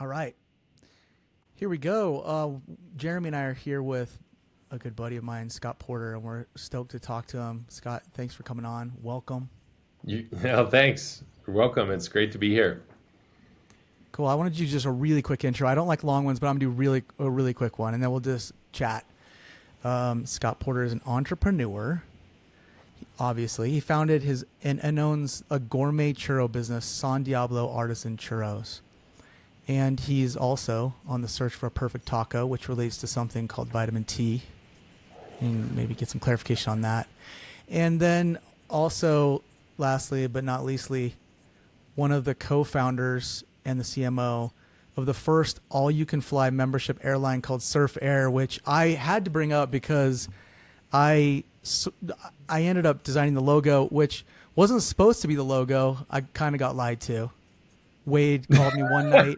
All right. Here we go. Jeremy and I are here with a good buddy of mine, Scott Porter, and we're stoked to talk to him. Scott, thanks for coming on. Welcome. Thanks. You're welcome. It's great to be here. Cool. I wanted to do just a really quick intro. I don't like long ones, but I'm going to do a really quick one, and then we'll just chat. Scott Porter is an entrepreneur. Obviously, he founded and owns a gourmet churro business, San Diablo Artisan Churros. And he's also on the search for a perfect taco, which relates to something called vitamin T. And maybe get some clarification on that. And then also, lastly but not leastly, one of the co-founders and the CMO of the first all-you-can-fly membership airline called Surf Air, which I had to bring up because I ended up designing the logo, which wasn't supposed to be the logo. I kind of got lied to. Wade called me one night.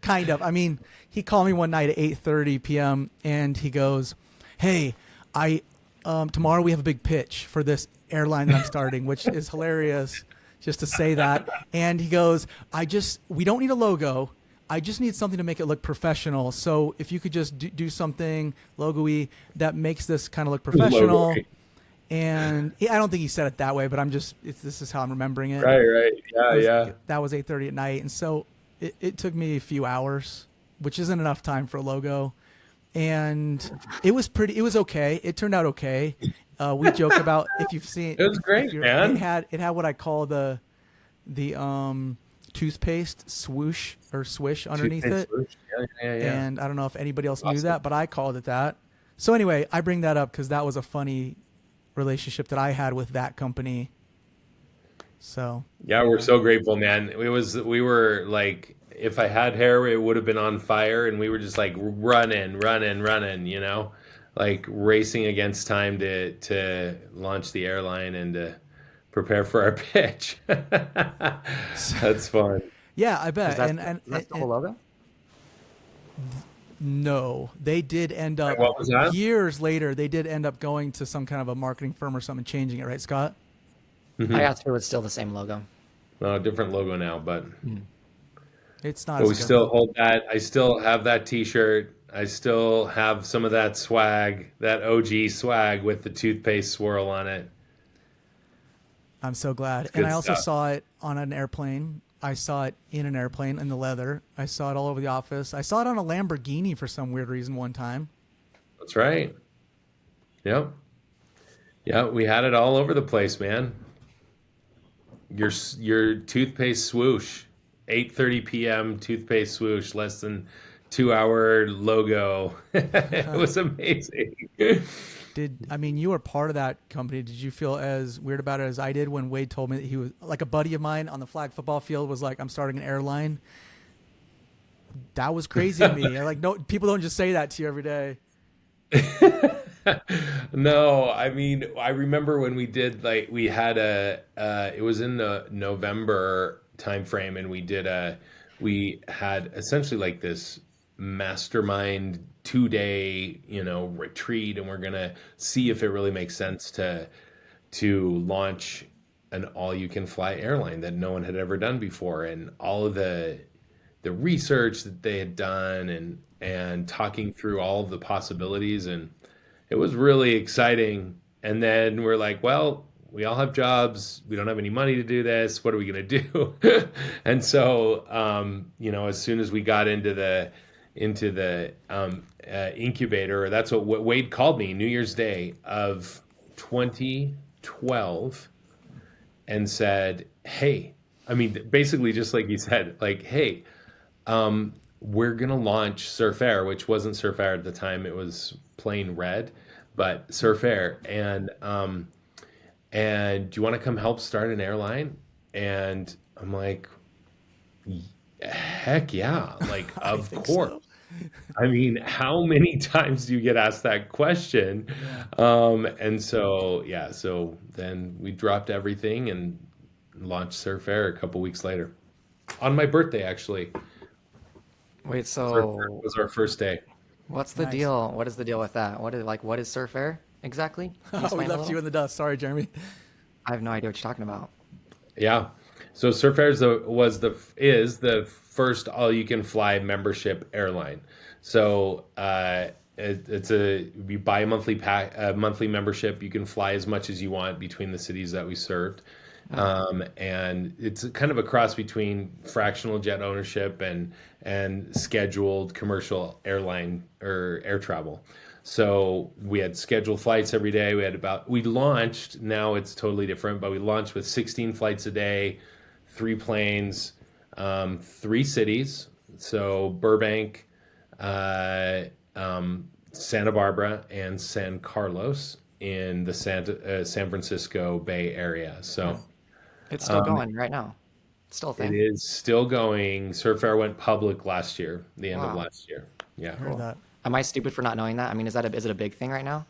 Kind of. I mean, he called me one night at 8:30 p.m. and he goes, "Hey, tomorrow we have a big pitch for this airline that I'm starting," which is hilarious just to say that. And he goes, "We don't need a logo. I just need something to make it look professional. So if you could just do something logo-y that makes this kind of look professional." Logo-y. And I don't think he said it that way, but this is how I'm remembering it. Right. Yeah. That was 8:30 at night. And so it took me a few hours, which isn't enough time for a logo. And it was okay. It turned out okay. We joke about, if you've seen it was great, man. It had what I call the toothpaste swoosh or swish underneath it. Swoosh. Yeah. And I don't know if anybody else knew that, but I called it that. So anyway, I bring that up because that was a funny relationship that I had with that company. So yeah, we're so grateful, man. We were like, if I had hair, it would have been on fire, and we were just like running, like racing against time to launch the airline and to prepare for our pitch. That's fun. Yeah, I bet. That's the whole logo? No, they did end up What was that? years later. They did end up going to some kind of a marketing firm or something, changing it, right, Scott? Mm-hmm. I asked if it was still the same logo. No, different logo now, but It's not. but we still hold that. I still have that T-shirt. I still have some of that swag, that OG swag with the toothpaste swirl on it. I'm so glad. And I also saw it on an airplane. I saw it in an airplane in the leather. I saw it all over the office. I saw it on a Lamborghini for some weird reason one time. That's right. Yep. Yeah, we had it all over the place, man. Your toothpaste swoosh, 8:30 p.m. toothpaste swoosh, less than 2-hour logo. It was amazing. You were part of that company. Did you feel as weird about it as I did when Wade told me that he was, like, a buddy of mine on the flag football field was like, "I'm starting an airline"? That was crazy to me. Like, no, people don't just say that to you every day. No, I mean, I remember when we did, like, we had it was in the November timeframe, and we had essentially like this mastermind 2-day, retreat, and we're gonna see if it really makes sense to launch an all-you-can-fly airline that no one had ever done before, and all of the research that they had done, and talking through all of the possibilities, and it was really exciting. And then we're like, well, we all have jobs. We don't have any money to do this. What are we going to do? And so, as soon as we got into the incubator, that's what Wade called me New Year's Day of 2012 and said, "Hey," I mean, basically just like you said, like, "Hey, we're going to launch Surf Air," which wasn't Surf Air at the time. It was plain red, but Surf Air. And do you want to come help start an airline? And I'm like, heck yeah. Like, of course. So. I mean, how many times do you get asked that question? Yeah. And so then we dropped everything and launched Surf Air a couple weeks later. On my birthday, actually. Wait, so it was our first day. What's the deal? What is the deal with that? What is Surf Air exactly? We left you in the dust. Sorry, Jeremy. I have no idea what you're talking about. Yeah. So Surf Air is the first all-you-can-fly membership airline. So you buy a monthly membership. You can fly as much as you want between the cities that we served, and it's kind of a cross between fractional jet ownership and scheduled commercial airline or air travel. So we had scheduled flights every day. We launched, now it's totally different, but we launched with 16 flights a day, 3 planes, 3 cities. So Burbank, Santa Barbara, and San Carlos in the San Francisco Bay Area. So It's still going right now. It's still a it thing. is still going. Surf Air went public last year, the end of Wow. last year. Yeah. Heard that. Am I stupid for not knowing that? I mean, is it a big thing right now?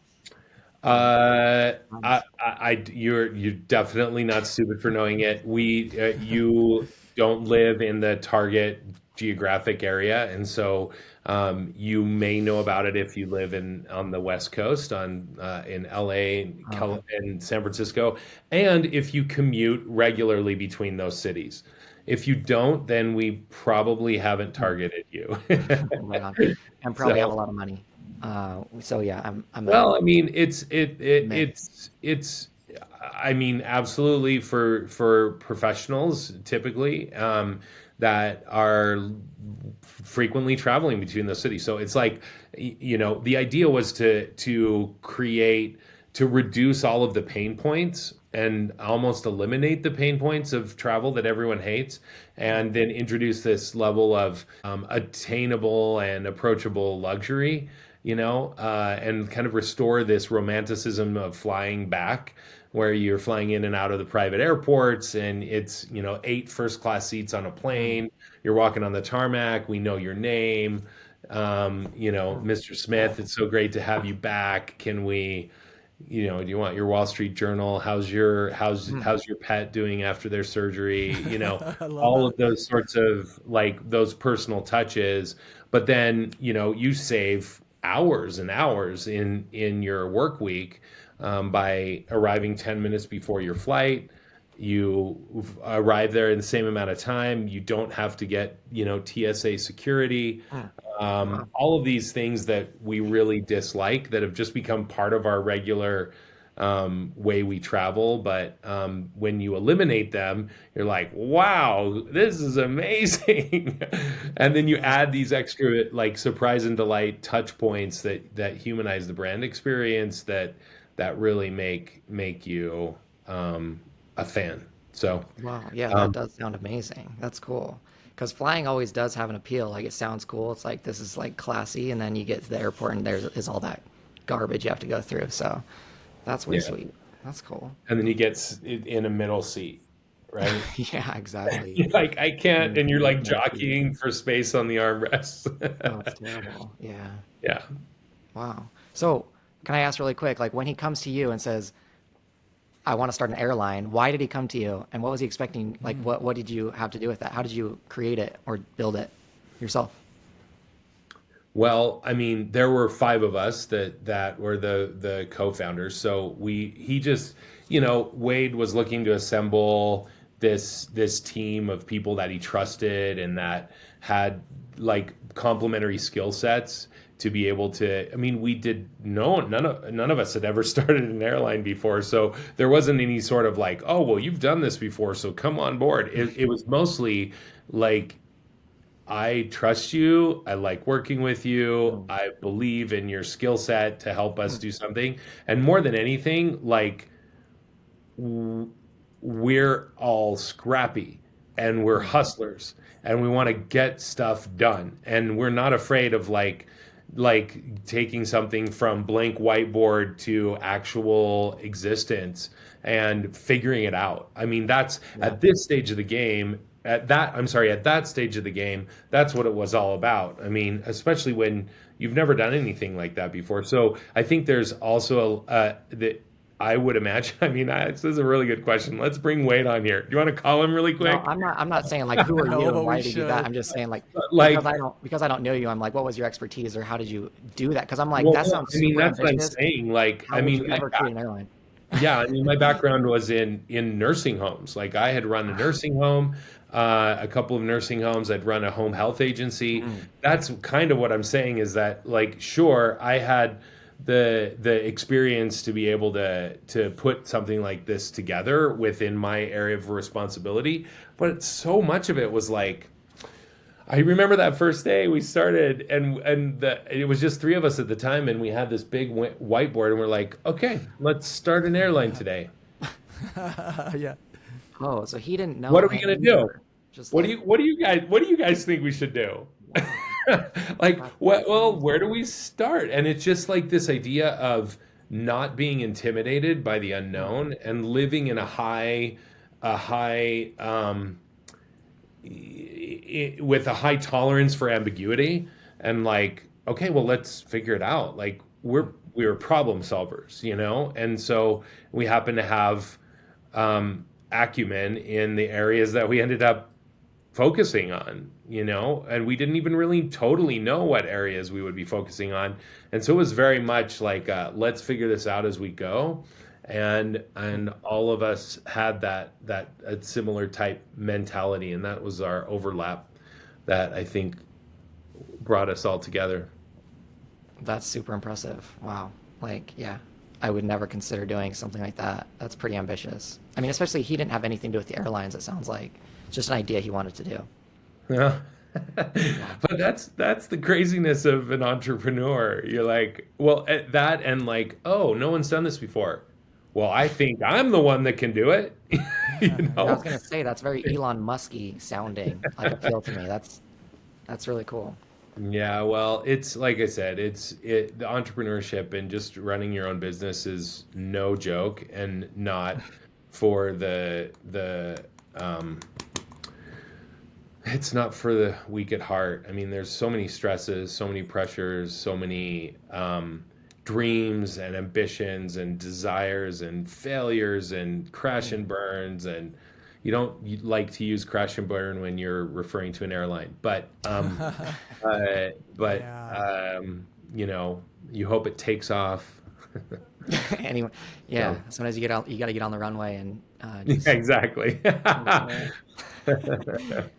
You're definitely not stupid for knowing it. You don't live in the target geographic area, and so you may know about it if you live on the West Coast, in LA and San Francisco, and if you commute regularly between those cities. If you don't, then we probably haven't targeted you. Right on. And probably have a So. lot of money. So yeah, I'm Well, I mean, it's I mean, absolutely for professionals typically that are frequently traveling between those cities. So it's like, the idea was to reduce all of the pain points and almost eliminate the pain points of travel that everyone hates, and then introduce this level of attainable and approachable luxury, and kind of restore this romanticism of flying back, where you're flying in and out of the private airports, and it's 8 first class seats on a plane. You're walking on the tarmac. We know your name, Mr. Smith. It's so great to have you back. Can we? Do you want your Wall Street Journal? How's your pet doing after their surgery? I love All that. of those sorts of like those personal touches. But then, you save hours and hours in your work week by arriving 10 minutes before your flight. You arrive there in the same amount of time. You don't have to get, TSA security. All of these things that we really dislike that have just become part of our regular way we travel. But when you eliminate them, you're like, wow, this is amazing. And then you add these extra like surprise and delight touch points that humanize the brand experience that really make you a fan. So Wow, yeah, that does sound amazing. That's cool. Because flying always does have an appeal. Like it sounds cool. It's like this is like classy, and then you get to the airport and there is all that garbage you have to go through. So that's really yeah, sweet. That's cool. and then you get in a middle seat, right? Yeah, exactly. You're like, I can't, and you're like Middle seat. jockeying for space on the armrests. Oh, it's terrible. Yeah. Yeah. Wow. So can I ask really quick, like when he comes to you and says, I want to start an airline, why did he come to you? And what was he expecting? Like what did you have to do with that? How did you create it or build it yourself? Well, I mean, there were 5 of us that were the co-founders. So he just, Wade was looking to assemble this team of people that he trusted and that had like complementary skill sets to be able to. I mean, none of us had ever started an airline before, so there wasn't any sort of like, oh, well, you've done this before, so come on board. It was mostly like, I trust you. I like working with you. I believe in your skill set to help us do something. And more than anything, like we're all scrappy and we're hustlers and we want to get stuff done. And we're not afraid of like taking something from blank whiteboard to actual existence and figuring it out. I mean, that's at this stage of the game. At that stage of the game, that's what it was all about. I mean, especially when you've never done anything like that before. So I think there's also that I would imagine. I mean, this is a really good question. Let's bring Wade on here. Do you want to call him really quick? No, I'm not saying like who are No, you but and why we did you do that. should. I'm just saying like Like, because I don't know you, I'm like, what was your expertise or how did you do that? Because I'm like, well, that sounds I mean, super that's what I'm ambitious. saying. Like, How I would mean, you ever create an airline? Yeah, I mean, my background was in nursing homes. Like I had run a nursing home, a couple of nursing homes. I'd run a home health agency. Mm. That's kind of what I'm saying is that, like, sure, I had the experience to be able to put something like this together within my area of responsibility, but so much of it was like I remember that first day we started, it was just three of us at the time, and we had this big whiteboard, and we're like, okay, let's start an airline today. Yeah. Oh, so he didn't know What are we gonna any do? either. Just like, What do you guys think we should do? wow. Like, That's what? Well, crazy. where do we start? And it's just like this idea of not being intimidated by the Mm. unknown and living in a high with a high tolerance for ambiguity and like okay well let's figure it out like we're problem solvers, you know, and so we happen to have acumen in the areas that we ended up focusing on, you know, and we didn't even really totally know what areas we would be focusing on. And so it was very much like, let's figure this out as we go. And all of us had that a similar type mentality, and that was our overlap that I think brought us all together. That's super impressive. Wow. Like, yeah, I would never consider doing something like that. That's pretty ambitious. I mean, especially he didn't have anything to do with the airlines, it sounds like. Just an idea he wanted to do. Yeah. Wow. But that's the craziness of an entrepreneur. You're like, well, at that and like, oh, no one's done this before. Well, I think I'm the one that can do it. You Yeah, I was know? gonna say that's very Elon Musky sounding like appeal to me. That's really cool. Yeah, well, it's like I said, the entrepreneurship and just running your own business is no joke and not for the it's not for the weak at heart. I mean, there's so many stresses, so many pressures, so many dreams and ambitions and desires and failures and crash and Mm. burns. And you like to use crash and burn when you're referring to an airline, but Yeah. you know, you hope it takes off. Anyway, yeah. So Sometimes you get out, you got to get on the runway and yeah, just exactly. enjoy it.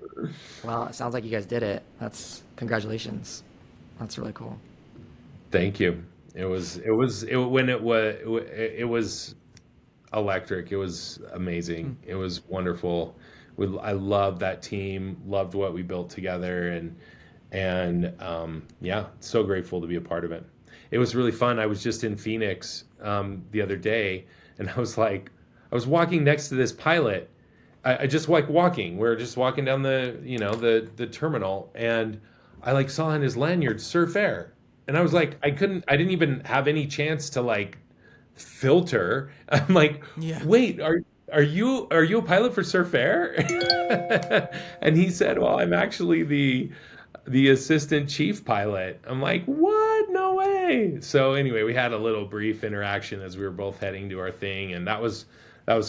Well, it sounds like you guys did it. That's congratulations. That's really cool. Thank you. When it was electric. It was Hmm. amazing. It was wonderful. I loved that team, loved what we built together, and yeah, so grateful to be a part of it. It was really fun. I was just in Phoenix the other day, and I was walking next to this pilot. I just like walking. We're just walking down the terminal, and I like saw on his lanyard Surf Air, and I was like, I didn't even have any chance to like filter. I'm like, Yeah. wait, are you a pilot for Surf Air? And he said, well, I'm actually the assistant chief pilot. I'm like, what? No way. So anyway, we had a little brief interaction as we were both heading to our thing, and that was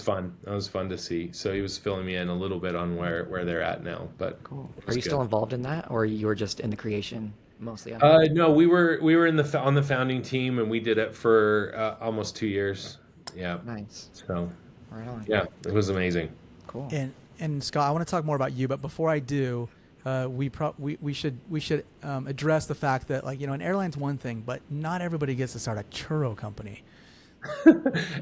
fun. That was fun to see. So he was filling me in a little bit on where they're at now, but Cool. it Are was you still good. involved in that, or you were just in the creation mostly of it? No, we were on the founding team, and we did it for almost 2 years. Yeah. Nice. So Right on. yeah, it was amazing. Cool. And Scott, I want to talk more about you, but before I do, we should address the fact that, like, you know, an airline's one thing, but not everybody gets to start a churro company.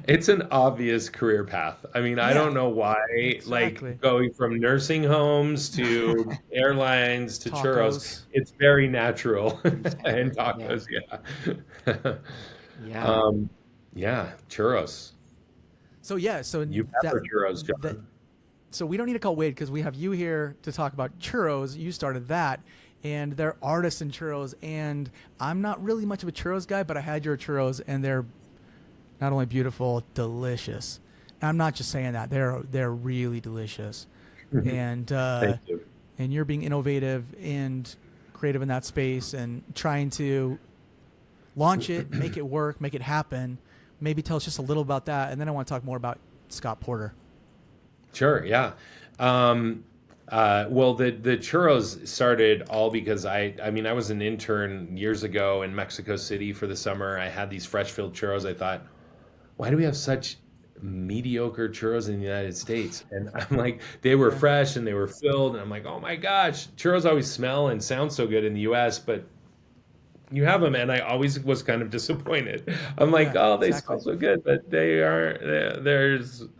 It's an obvious career path. I mean, I Yeah, don't know why, exactly. like going from nursing homes to airlines to churros, Tacos. it's very natural. And Yeah. tacos, yeah. Yeah. Um, yeah, churros. So yeah, so You that pepper churros, that John. so we don't need to call Wade because we have you here to talk about churros. You started that, and they're artists in churros. And I'm not really much of a churros guy, but I had your churros, and they're not only beautiful, delicious. And I'm not just saying that; they're really delicious. And Thank you. and you're being innovative and creative in that space, and trying to launch it, make it work, make it happen. Maybe tell us just a little about that, and then I want to talk more about Scott Porter. Sure, yeah. Well, the churros started all because I mean, I was an intern years ago in Mexico City for the summer. I had these fresh filled churros. I thought, why do we have such mediocre churros in the United States. And I'm like, they were fresh and they were filled. And I'm like, oh my gosh, churros always smell and sound so good in the US, but you have them. And I always was kind of disappointed. I'm like, Yeah, oh, they smell exactly. so good, but they are,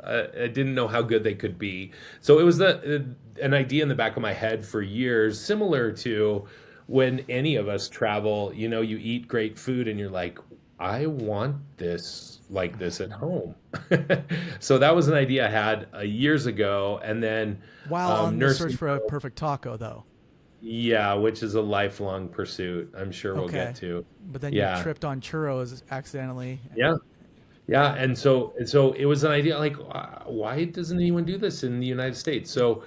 I didn't know how good they could be. So it was an idea in the back of my head for years, similar to when any of us travel, you eat great food and you're like, I want this like this at home. So that was an idea I had years ago. And then While on the search nursing, for a perfect taco, though. yeah, which is a lifelong pursuit. I'm sure we'll get Okay. to. But then you Yeah. tripped on churros accidentally. Yeah. Yeah, and so it was an idea like, why doesn't anyone do this in the United States? So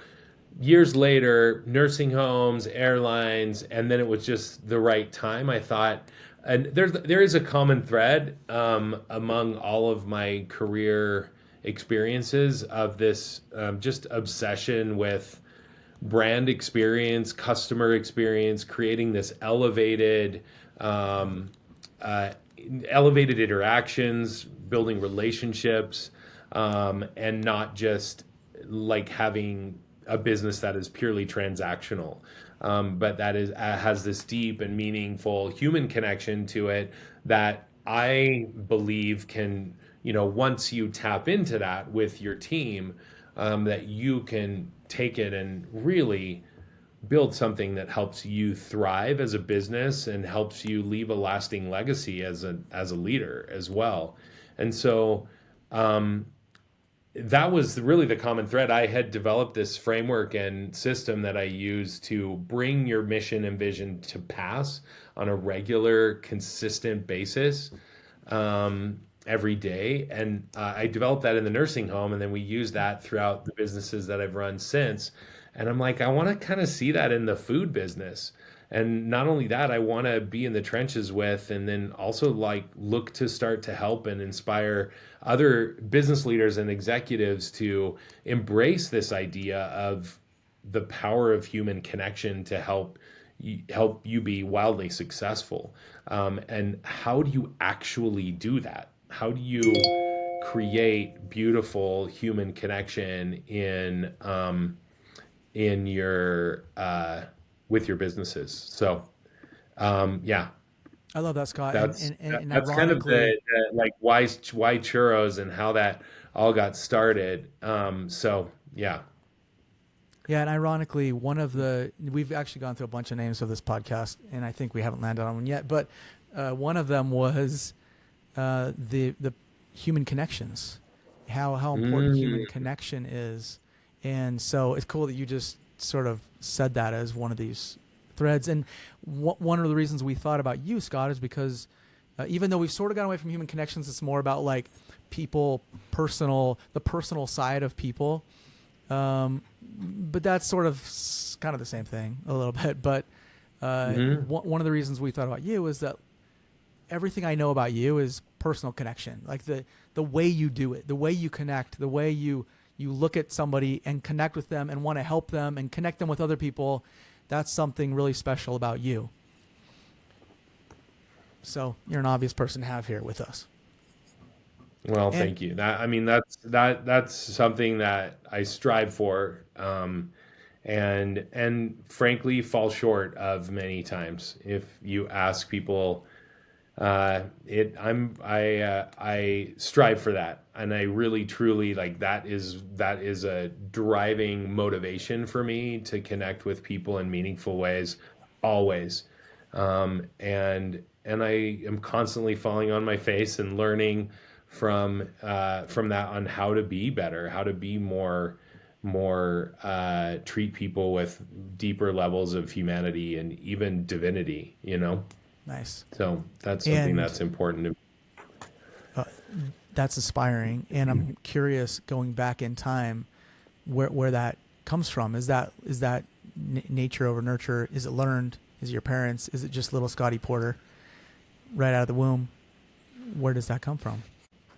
years later, nursing homes, airlines, and then it was just the right time. I thought, and there is a common thread among all of my career experiences of this just obsession with brand experience, customer experience, creating this um, uh, elevated interactions, building relationships, and not just like having a business that is purely transactional, but that is has this deep and meaningful human connection to it that I believe can, once you tap into that with your team, that you can take it and really build something that helps you thrive as a business and helps you leave a lasting legacy as a leader as well. And so um, that was really the common thread. I had developed this framework and system that I use to bring your mission and vision to pass on a regular, consistent basis every day. And I developed that in the nursing home, and then we use that throughout the businesses that I've run since. And I'm like, I want to kind of see that in the food business. And not only that, I want to be in the trenches with, and then also like look to start to help and inspire other business leaders and executives to embrace this idea of the power of human connection to help you be wildly successful. And how do you actually do that? How do you create beautiful human connection in your with your businesses? So yeah, I love that, Scott. And that's and, and, and that's kind of ironically, the like why churros and how that all got started. So yeah. yeah, and ironically, we've actually gone through a bunch of names of this podcast, and I think we haven't landed on one yet. But one of them was the human connections, how important human Mm, connection is, and so it's cool that you just sort of said that as one of these threads. And one of the reasons we thought about you, Scott, is because even though we've sort of gone away from human connections, it's more about like people, the personal side of people. But that's sort of kind of the same thing a little bit. But mhm. one of the reasons we thought about you is that everything I know about you is personal connection, like the way you do it, the way you connect, the way you look at somebody and connect with them and want to help them and connect them with other people. That's something really special about you. So you're an obvious person to have here with us. Well, And thank you. I mean, that's something that I strive for, and frankly fall short of many times. If you ask people, I strive for that, and I really truly like that is a driving motivation for me to connect with people in meaningful ways, always. And I am constantly falling on my face and learning from that on how to be better, how to be more treat people with deeper levels of humanity and even divinity, nice. so that's something And that's important to. uh, that's inspiring. And I'm curious, going back in time, where that comes from. Is that nature over nurture? Is it learned? Is it your parents? Is it just little Scotty Porter right out of the womb? Where does that come from?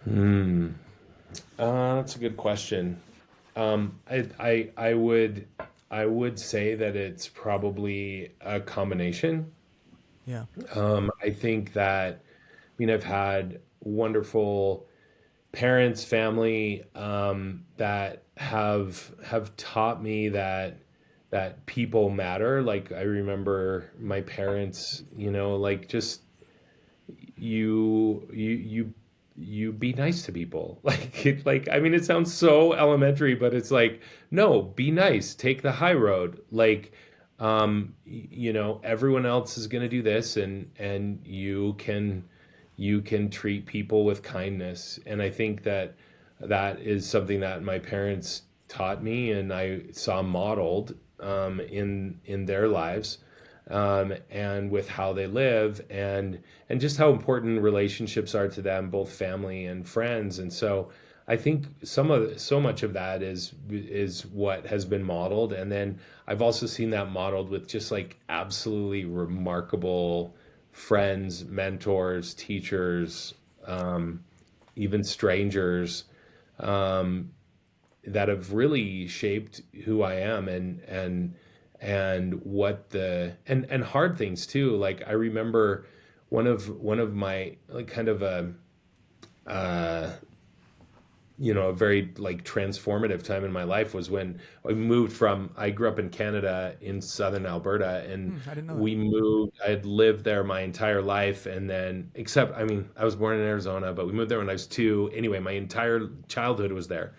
Hmm. That's a good question. I would say that it's probably a combination. Yeah. I think that, I mean, I've had wonderful parents, family, that have taught me that people matter. Like I remember my parents, like just you you be nice to people. Like I mean, it sounds so elementary, but it's like, no, be nice, take the high road. Like everyone else is going to do this, and you can treat people with kindness. And I think that is something that my parents taught me and I saw modeled in their lives, and with how they live, and just how important relationships are to them, both family and friends. And so I think so much of that is what has been modeled. And then I've also seen that modeled with just like absolutely remarkable friends, mentors, teachers, even strangers, um, that have really shaped who I am, and what and hard things too. Like I remember one of my like kind of uh, a very like transformative time in my life was when I grew up in Canada in southern Alberta, and I didn't know that. we moved. I had lived there my entire life, and then, except, I mean, I was born in Arizona, but we moved there when I was 2. Anyway, my entire childhood was there.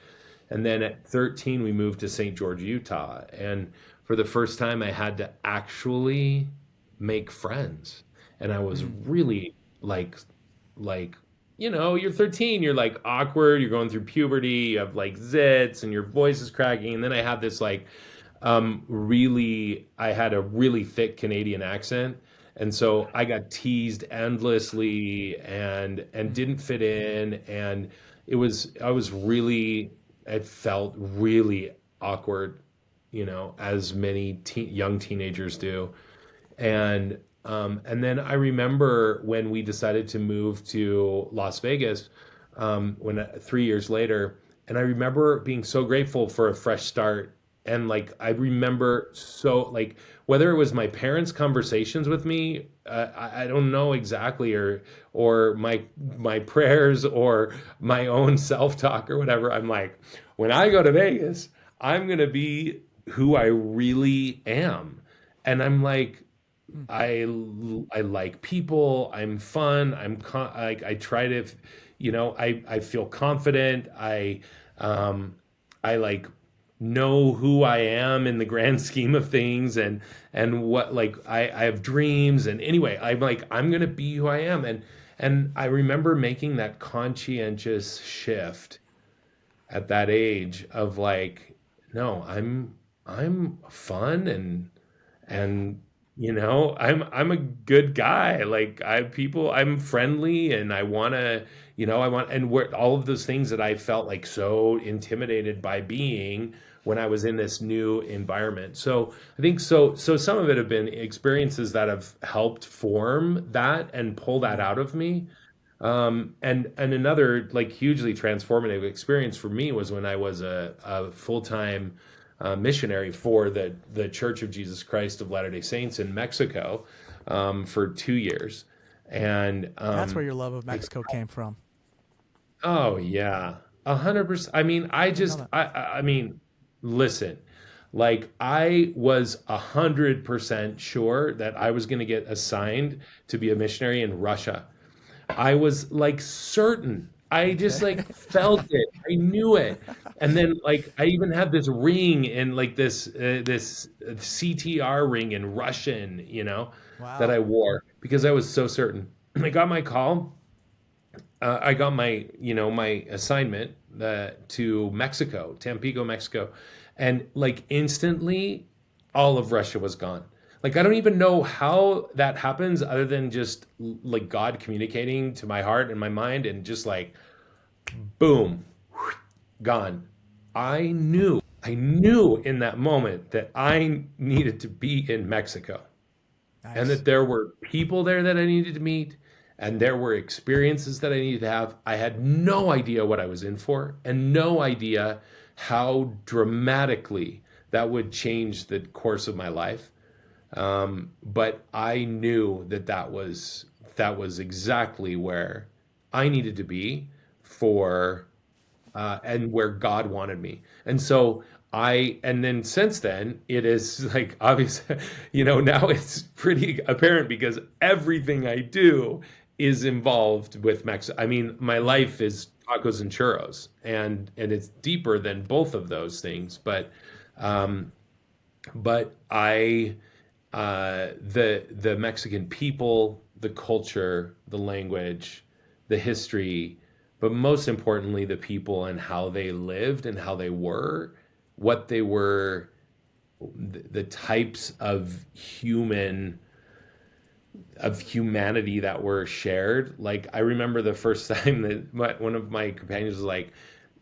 And then at 13, we moved to St. George, Utah. And for the first time, I had to actually make friends. And I was Mm. really like, you're 13, you're like awkward, you're going through puberty, you have like zits, and your voice is cracking. And then I had this like, I had a really thick Canadian accent. And so I got teased endlessly, and Mm. didn't fit in. And I was really, I felt really awkward, as many young teenagers do. And then I remember when we decided to move to Las Vegas, when 3 years later, and I remember being so grateful for a fresh start. And like I remember, so like, whether it was my parents' conversations with me, I don't know exactly, or my prayers, or my own self talk, or whatever. I'm like, when I go to Vegas, I'm gonna be who I really am. And I'm like, Mm. I like people. I'm fun. Like I try to, I feel confident. Um, I like know who I am in the grand scheme of things, and what, like I have dreams. And anyway, I'm like, I'm gonna be who I am. And I remember making that conscientious shift at that age of like, no, I'm fun, and I'm a good guy. Like I'm friendly, and I want to, I want, and where all of those things that I felt like so intimidated by being when I was in this new environment. So I think so some of it have been experiences that have helped form that and pull that Yeah. out of me. And another like hugely transformative experience for me was when I was a full-time missionary for the Church of Jesus Christ of Latter-day Saints in Mexico, for 2 years. And That's where your love of Mexico came from. oh yeah, 100%. I mean, I didn't know that. I mean, listen, like I was 100% sure that I was going to get assigned to be a missionary in Russia. I was like certain. I just Okay. like felt it. I knew it. And then like I even had this ring, and like this CTR ring in Russian, that Wow. I wore because I was so certain. I got my call. I got my assignment, to Mexico, Tampico, Mexico, and like instantly, all of Russia was gone. Like I don't even know how that happens, other than just like God communicating to my heart and my mind, and just like boom, gone. I knew in that moment that I needed to be in Mexico, and Nice. that there were people there that I needed to meet, and there were experiences that I needed to have. I had no idea what I was in for, and no idea how dramatically that would change the course of my life. But I knew that that was exactly where I needed to be for and where God wanted me. And so and then since then, it is like obvious, now it's pretty apparent because everything I do is involved with Mexico. I mean, my life is tacos and churros, and it's deeper than both of those things. Um, but the Mexican people, the culture, the language, the history, but most importantly, the people and how they lived and how they were, what they were, the types of humanity that were shared. Like I remember the first time that one of my companions was like,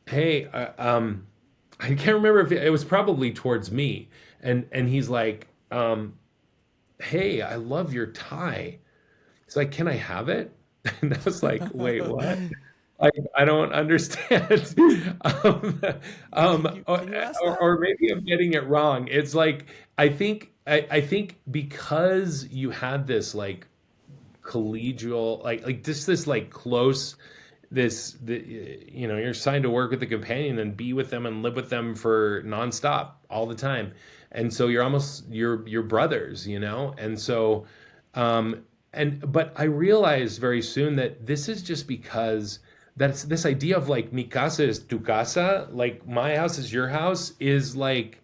"Hey, I can't remember if it was probably towards me," and he's like, "Hey, I love your tie." He's like, "Can I have it?" And I was like, "Wait, what?" I don't understand. um, Can you ask that? or maybe I'm getting it wrong. It's like I think because you had this like collegial like this like close you're assigned to work with the companion and be with them and live with them for nonstop all the time, and so you're brothers, and so but I realized very soon that this is just because that's this idea of like mi casa is tu casa, like my house is your house, is like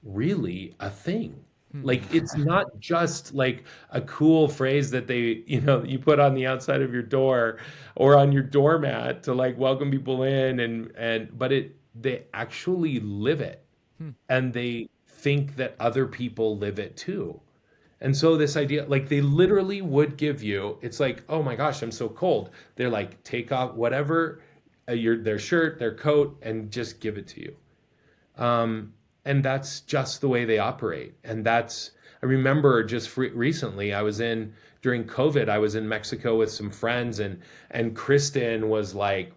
really a thing. Like it's not just like a cool phrase that you put on the outside of your door or on your doormat to like welcome people in but they actually live it, and they think that other people live it too. And so this idea, like they literally would give you, it's like, oh my gosh, I'm so cold. They're like, take off whatever, their shirt, their coat, and just give it to you. And that's just the way they operate. And I remember just recently, during COVID, I was in Mexico with some friends, and Kristen was like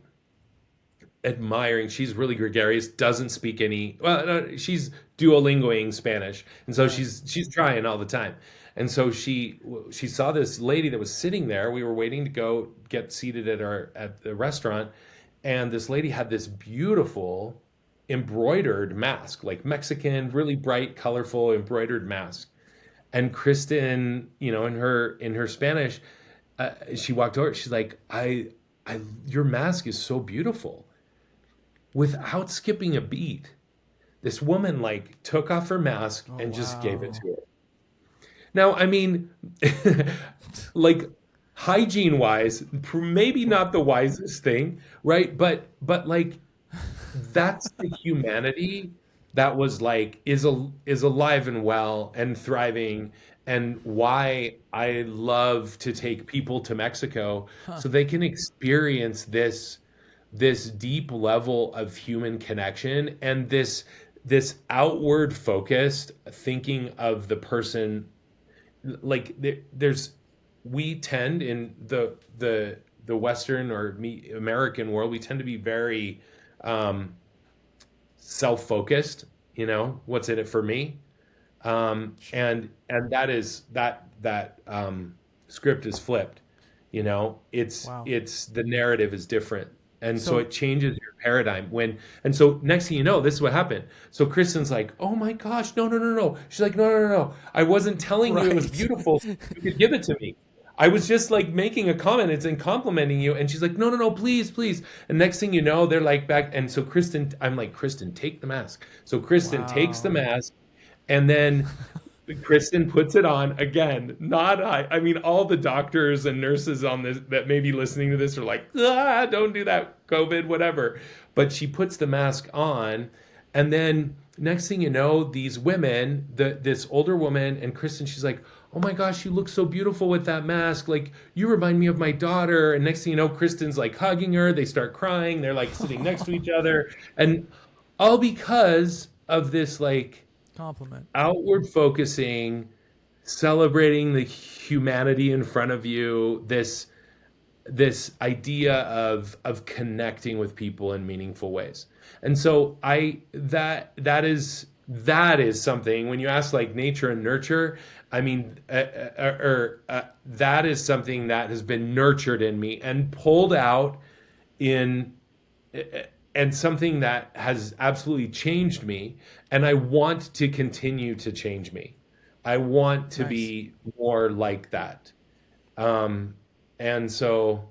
admiring. She's really gregarious, doesn't speak any, well, no, she's Duolingoing Spanish. And so she's trying all the time. And so she saw this lady that was sitting there. We were waiting to go get seated at the restaurant. And this lady had this beautiful embroidered mask, like Mexican, really bright, colorful embroidered mask. And Kristen, in her Spanish, she walked over. She's like, your mask is so beautiful." Without skipping a beat, this woman like took off her mask Oh and just gave it wow. to her. Now, I mean, like hygiene wise, maybe not the wisest thing, right? But like that's the humanity that was like is alive and well and thriving, and why I love to take people to Mexico Huh. so they can experience this deep level of human connection, and this outward focused thinking of the person. Like there's we tend in the Western or American world, we tend to be very um, self-focused. What's in it for me? And that script is flipped. Wow. It's the narrative is different, and so So it changes your paradigm and so next thing you know, this is what happened. So Kristen's like, "Oh my gosh, no, no, no, no." She's like, "No, no, no, no. I wasn't telling you it was right. beautiful so you could give it to me. I was just like making a comment. It's in complimenting you." And she's like, "No, no, no, please, please." And next thing you know, they're like back. And so I'm like, "Kristen, take the mask." So Kristen takes the Wow. mask, and then Kristen puts it on again. Not I mean, all the doctors and nurses on this that may be listening to this are like, don't do that, COVID, whatever. But she puts the mask on, and then next thing you know, these women, this older woman and Kristen, she's like, "Oh my gosh, you look so beautiful with that mask. Like you remind me of my daughter." And next thing you know, Kristen's like hugging her. They start crying. They're like sitting next to each other, and all because of this like Compliment. outward focusing, celebrating the humanity in front of you, this idea of connecting with people in meaningful ways. And so that is something when you ask like nature and nurture. I mean, that is something that has been nurtured in me and pulled out in and something that has absolutely changed me, and I want to continue to change me. I want to Nice. be more like that. And so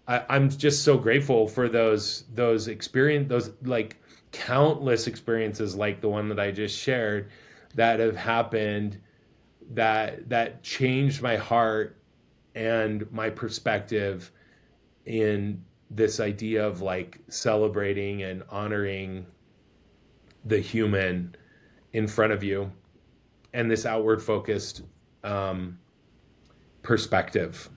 I'm just so grateful for those experience, those like countless experiences like the one that I just shared that have happened, that changed my heart and my perspective in this idea of like celebrating and honoring the human in front of you, and this outward focused um, perspective.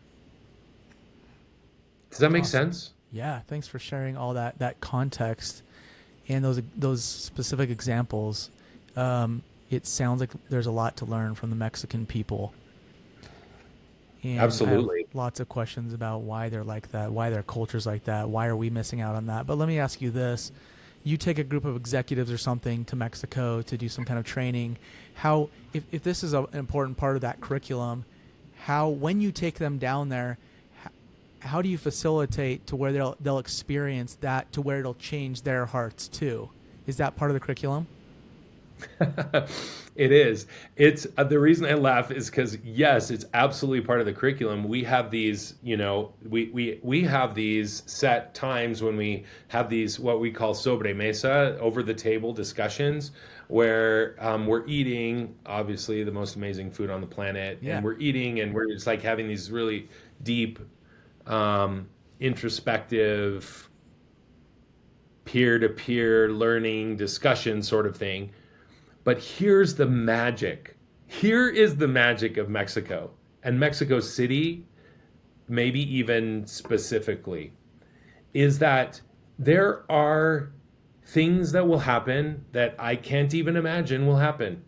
Does that That's make awesome. sense? Yeah, thanks for sharing all that context and those specific examples. It sounds like there's a lot to learn from the Mexican people, and I have Absolutely. lots of questions about why they're like that, why their culture's like that, why are we missing out on that. But let me ask you this: you take a group of executives or something to Mexico to do some kind of training. How, if this is an important part of that curriculum, how, when you take them down there, how do you facilitate to where they'll experience that, to where it'll change their hearts too? Is that part of the curriculum? It is. It's the reason I laugh is because yes, it's absolutely part of the curriculum. We have these, we have these set times when we have these what we call sobre mesa, over the table discussions, where we're eating obviously the most amazing food on the planet, Yeah. and we're eating and we're just like having these really deep, introspective, peer-to-peer learning discussion sort of thing. But here's the magic. Here is the magic of Mexico and Mexico City, maybe even specifically, is that there are things that will happen that I can't even imagine will happen.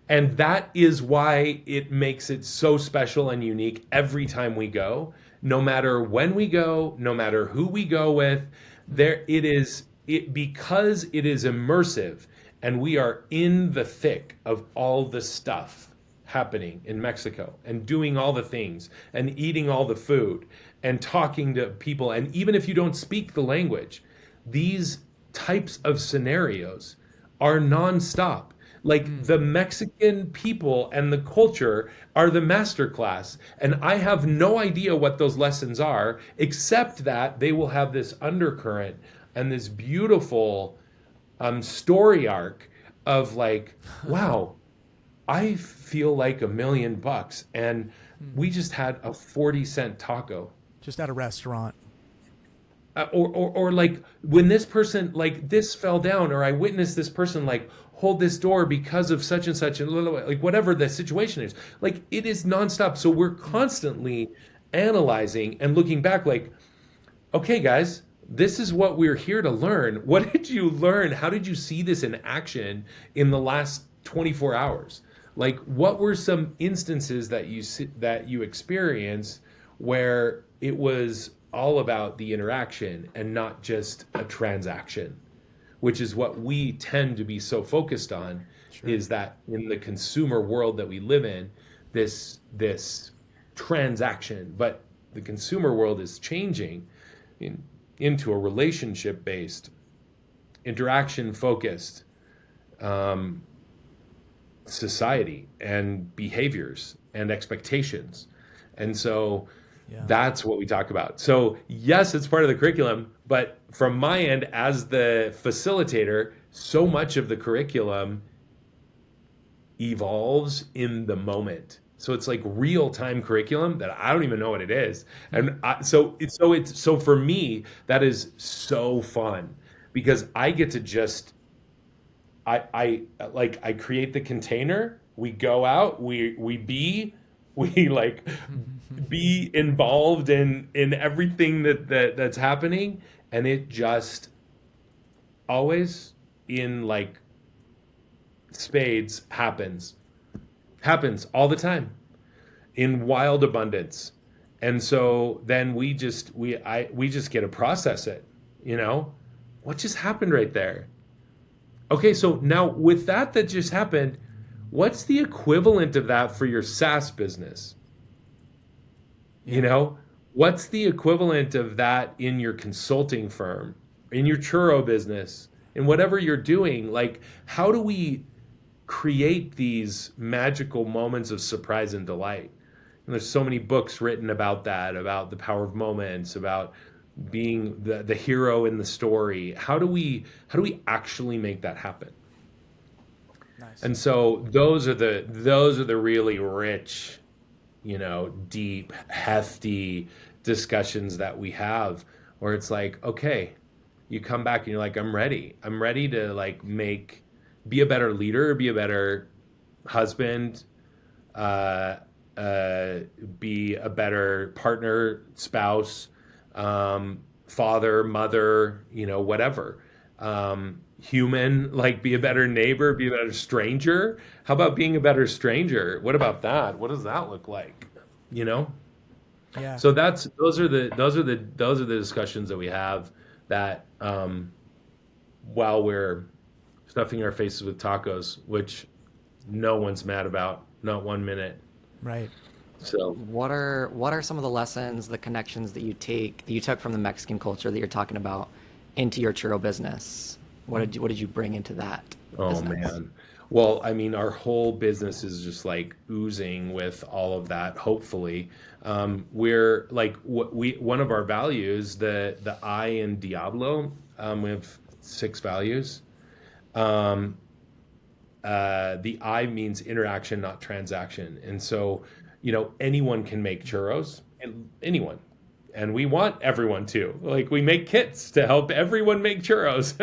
And that is why it makes it so special and unique every time we go. No matter when we go, no matter who we go with, there it is, it because it is immersive and we are in the thick of all the stuff happening in Mexico and doing all the things and eating all the food and talking to people, and even if you don't speak the language, these types of scenarios are nonstop. Like the Mexican people and the culture are the masterclass. And I have no idea what those lessons are, except that they will have this undercurrent and this beautiful story arc of like, wow, I feel like $1,000,000 and we just had a 40-cent taco. Just at a restaurant. Or like when this person like this fell down, or I witnessed this person like hold this door because of such and such, and like whatever the situation is, like it is nonstop. So we're constantly analyzing and looking back like, okay guys, this is what we're here to learn. What did you learn? How did you see this in action in the last 24 hours? Like what were some instances that you experienced where it was all about the interaction and not just a transaction, which is what we tend to be so focused on. Sure. Is that in the consumer world that we live in, this transaction, but the consumer world is changing into a relationship based, interaction focused society and behaviors and expectations. And so Yeah. that's what we talk about. So yes, it's part of the curriculum, but from my end as the facilitator, so much of the curriculum evolves in the moment. So it's like real time curriculum that I don't even know what it is. And so for me, that is so fun because I get to just, I create the container, we go out, we like be involved in everything that's happening, and it just always in like spades happens all the time in wild abundance. And so then we just get to process it, what just happened right there. Okay, so now with that just happened, what's the equivalent of that for your SaaS business? Yeah. what's the equivalent of that in your consulting firm, in your churro business, in whatever you're doing? Like, how do we create these magical moments of surprise and delight? And there's so many books written about that, about the power of moments, about being the hero in the story. How do we actually make that happen? Nice. And so those are the really rich, deep, hefty discussions that we have, where it's like, okay, you come back and you're like, I'm ready. I'm ready to like be a better leader, be a better husband, uh, be a better partner, spouse, father, mother, whatever. Human, like be a better neighbor, be a better stranger. How about being a better stranger? What about that? What does that look like? You know? Yeah. So those are the discussions that we have that while we're stuffing our faces with tacos, which no one's mad about, not 1 minute. Right. So What are some of the lessons, the connections that you took from the Mexican culture that you're talking about into your churro business? What did you bring into that oh business? man. Well, I mean, our whole business is just like oozing with all of that. Hopefully, we're like one of our values, the I in Diablo. We have 6 values. Um, the I means interaction, not transaction. And so, anyone can make churros, and anyone. And we want everyone to. Like, we make kits to help everyone make churros.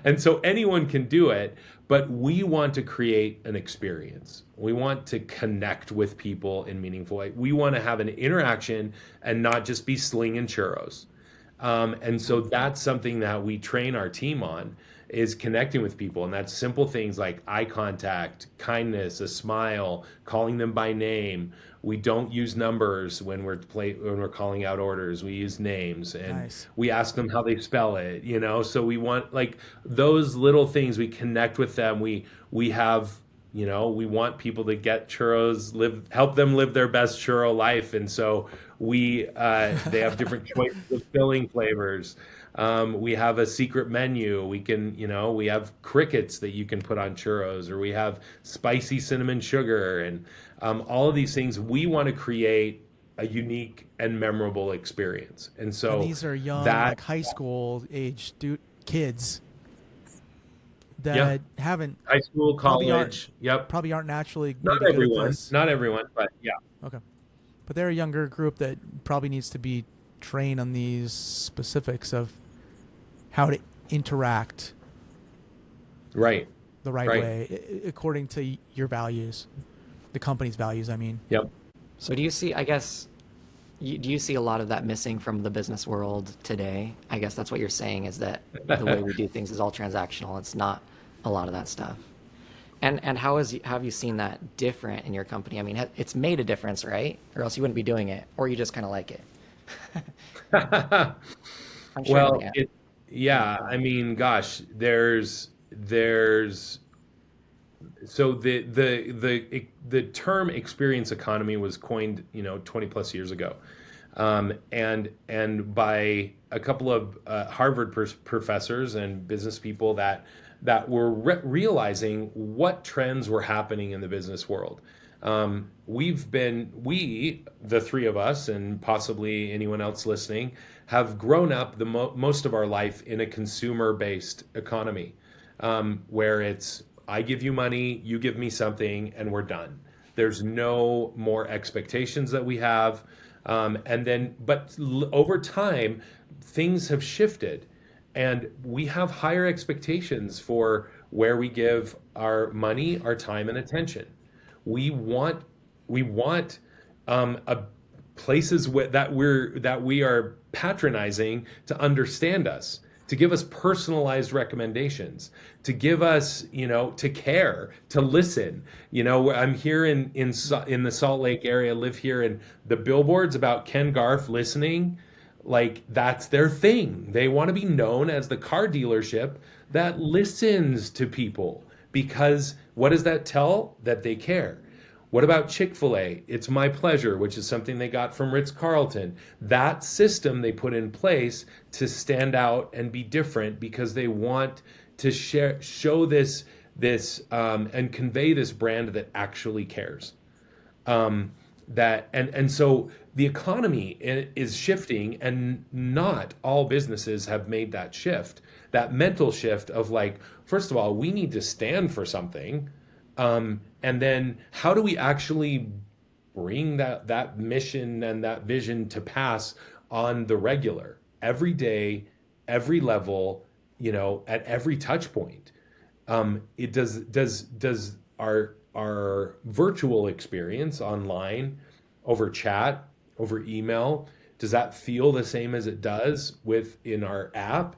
And so anyone can do it, but we want to create an experience. We want to connect with people in meaningful way. We want to have an interaction and not just be slinging churros. And so that's something that we train our team on, is connecting with people. And that's simple things like eye contact, kindness, a smile, calling them by name. We don't use numbers when we're calling out orders. We use names, and Nice. we ask them how they spell it, So we want like those little things. We connect with them. We have, we want people to get churros, help them live their best churro life. And so they have different choices of filling flavors. We have a secret menu. We have crickets that you can put on churros, or we have spicy cinnamon sugar, and all of these things. We want to create a unique and memorable experience. And And so these are young, that, like high school age kids yeah, that haven't high school, probably aren't college, yep. probably aren't naturally Not maybe good at everyone, this. not everyone, but yeah, Okay. But they're a younger group that probably needs to be trained on these specifics of how to interact right, the right right, way according to your values, the company's values, I mean. yep. So do you see, I guess, do you see a lot of that missing from the business world today? I guess that's what you're saying, is that the way we do things is all transactional. It's not a lot of that stuff. And how have you seen that different in your company? I mean, it's made a difference, right? Or else you wouldn't be doing it, or you just kind of like it. I'm sure. Well, Yeah. yeah, I mean, gosh, there's so the term experience economy was coined, 20 plus years ago, and by a couple of Harvard professors and business people that were realizing what trends were happening in the business world. The three of us, and possibly anyone else listening, have grown up most of our life in a consumer-based economy, where it's I give you money, you give me something, and we're done. There's no more expectations that we have, but over time, things have shifted, and we have higher expectations for where we give our money, our time, and attention. We want a places that we are patronizing to understand us, to give us personalized recommendations, to give us, to care, to listen. I'm here in the Salt Lake area, live here, and the billboards about Ken Garff listening, like that's their thing. They want to be known as the car dealership that listens to people, because what does that tell? That they care. What about Chick-fil-A? It's my pleasure, which is something they got from Ritz-Carlton. That system they put in place to stand out and be different because they want to show and convey this brand that actually cares. And so the economy is shifting, and not all businesses have made that shift, that mental shift of like, first of all, we need to stand for something, and then how do we actually bring that mission and that vision to pass on the regular, every day, every level, at every touch point. It does our virtual experience online, over chat, over email, does that feel the same as it does in our app,